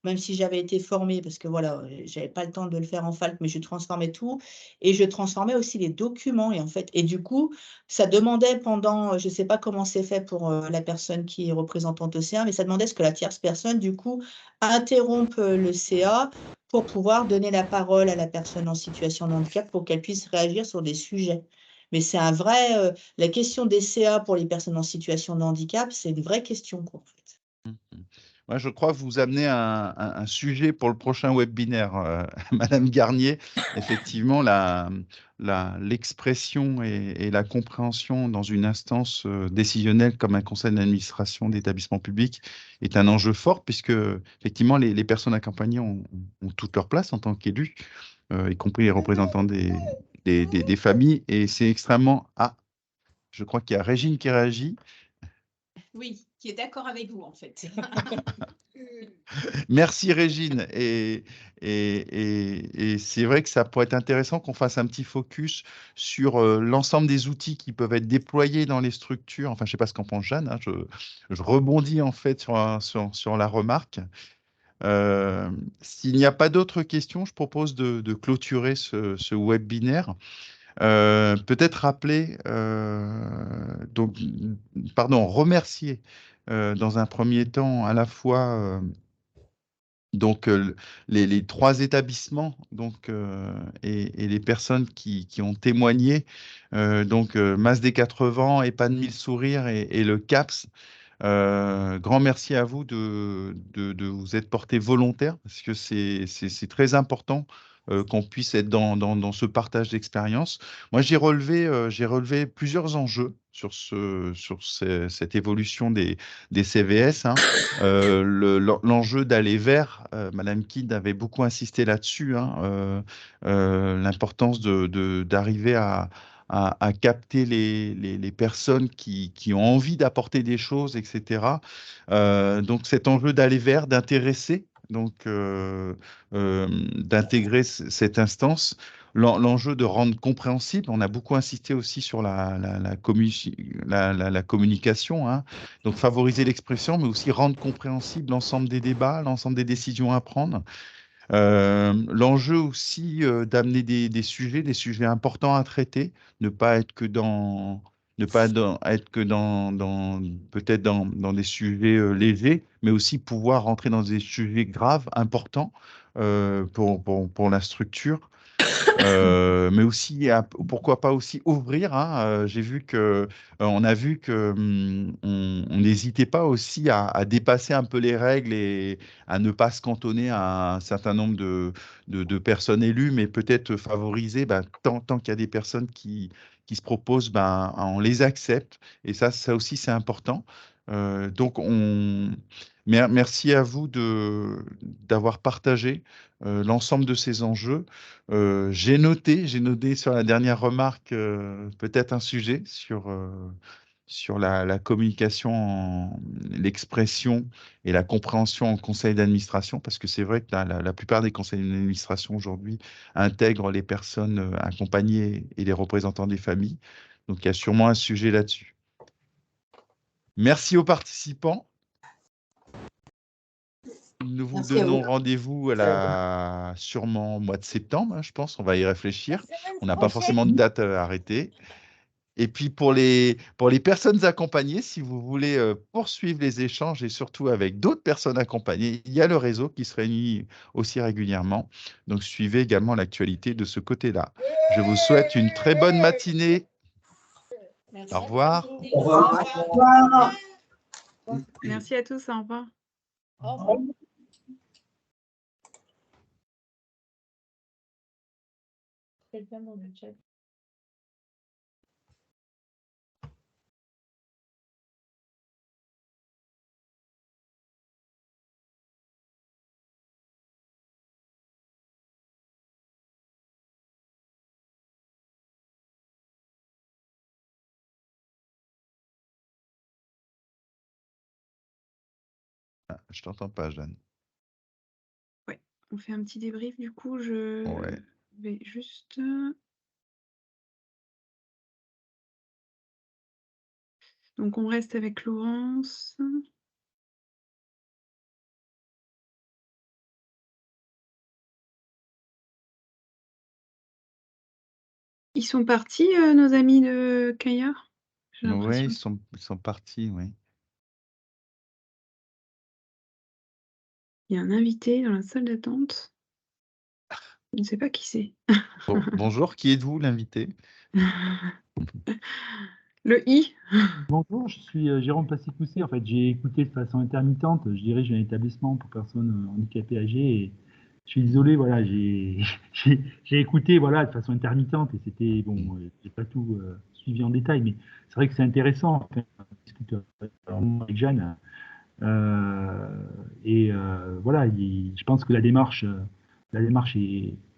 [SPEAKER 6] même si j'avais été formée, parce que voilà, j'avais pas le temps de le faire en FALC, mais je transformais tout. Et je transformais aussi les documents. Et du coup, ça demandait pendant, je sais pas comment c'est fait pour la personne qui est représentante au CA, mais ça demandait ce que la tierce personne, du coup, interrompe le CA pour pouvoir donner la parole à la personne en situation de handicap pour qu'elle puisse réagir sur des sujets. Mais c'est un vrai, la question des CA pour les personnes en situation de handicap, c'est une vraie question, quoi, en fait.
[SPEAKER 1] Moi, je crois que vous amenez un sujet pour le prochain webinaire, Madame Garnier. Effectivement, l'expression et la compréhension dans une instance décisionnelle comme un conseil d'administration d'établissement public est un enjeu fort, puisque effectivement, les personnes accompagnées ont toute leur place en tant qu'élus, y compris les représentants des familles. Et c'est extrêmement... je crois qu'il y a Régine qui réagit.
[SPEAKER 2] Oui, qui est d'accord avec vous, en fait.
[SPEAKER 1] Merci Régine. Et c'est vrai que ça pourrait être intéressant qu'on fasse un petit focus sur l'ensemble des outils qui peuvent être déployés dans les structures. Enfin, je ne sais pas ce qu'en pense Jeanne, hein. Je rebondis en fait sur la remarque. S'il n'y a pas d'autres questions, je propose de clôturer ce webinaire. Peut-être rappeler, remercier dans un premier temps à la fois les 3 établissements et les personnes qui ont témoigné, Mas des 80, EHPAD 1000 Sourires et le CAPS. Grand merci à vous de vous être porté volontaire, parce que c'est très important qu'on puisse être dans ce partage d'expérience. Moi, j'ai relevé plusieurs enjeux sur cette évolution des CVS. L'enjeu d'aller vers, Madame Kidd avait beaucoup insisté là-dessus, l'importance d'arriver à capter les personnes qui ont envie d'apporter des choses, etc. Donc cet enjeu d'aller vers, d'intéresser, d'intégrer cette instance, l'enjeu de rendre compréhensible. On a beaucoup insisté aussi sur la communication, donc favoriser l'expression, mais aussi rendre compréhensible l'ensemble des débats, l'ensemble des décisions à prendre. L'enjeu aussi d'amener des sujets importants à traiter, ne pas être que peut-être dans des sujets légers, mais aussi pouvoir rentrer dans des sujets graves, importants pour la structure. Mais aussi, pourquoi pas aussi ouvrir. J'ai vu on a vu que on n'hésitait pas aussi à dépasser un peu les règles et à ne pas se cantonner à un certain nombre de personnes élues, mais peut-être favoriser, tant qu'il y a des personnes qui se proposent, on les accepte. Et ça aussi, c'est important. Merci à vous d'avoir partagé l'ensemble de ces enjeux. J'ai noté sur la dernière remarque peut-être un sujet sur la communication, l'expression et la compréhension en conseil d'administration, parce que c'est vrai que la plupart des conseils d'administration aujourd'hui intègrent les personnes accompagnées et les représentants des familles. Donc il y a sûrement un sujet là-dessus. Merci aux participants. Nous vous
[SPEAKER 3] Merci à
[SPEAKER 1] donnons
[SPEAKER 3] vous.
[SPEAKER 1] rendez-vous sûrement au mois de septembre, hein, je pense. On va y réfléchir.
[SPEAKER 8] La semaine
[SPEAKER 1] On n'a pas
[SPEAKER 8] prochaine.
[SPEAKER 1] forcément de date arrêtée. Et puis pour les personnes accompagnées, si vous voulez poursuivre les échanges et surtout avec d'autres personnes accompagnées, il y a le réseau qui se réunit aussi régulièrement. Donc suivez également l'actualité de ce côté-là. Je vous souhaite une très bonne matinée.
[SPEAKER 7] Merci.
[SPEAKER 1] Au revoir.
[SPEAKER 5] Au revoir.
[SPEAKER 9] Au revoir.
[SPEAKER 11] Merci à tous, au revoir.
[SPEAKER 7] Au revoir. Quelqu'un dans le chat.
[SPEAKER 1] Ah, je t'entends pas, Jeanne.
[SPEAKER 11] Ouais, on fait un petit débrief, du coup, je
[SPEAKER 1] Ouais.
[SPEAKER 11] vais juste... Donc, on reste avec Laurence. Ils sont partis, nos amis de Caillard? J'ai
[SPEAKER 1] Ouais,
[SPEAKER 11] l'impression.
[SPEAKER 1] ils sont partis, oui.
[SPEAKER 11] Il y a un invité dans la salle d'attente. Je ne sais pas qui c'est.
[SPEAKER 1] Bonjour, qui êtes-vous, l'invité?
[SPEAKER 11] Le I.
[SPEAKER 12] Bonjour, je suis Jérôme Passy-Coussé. En fait, j'ai écouté de façon intermittente. Je dirige un établissement pour personnes handicapées âgées. Et je suis désolé, voilà, j'ai écouté voilà, de façon intermittente et c'était bon, j'ai pas tout suivi en détail, mais c'est vrai que c'est intéressant. Enfin, on discute avec Jeanne. Voilà, je pense que la démarche est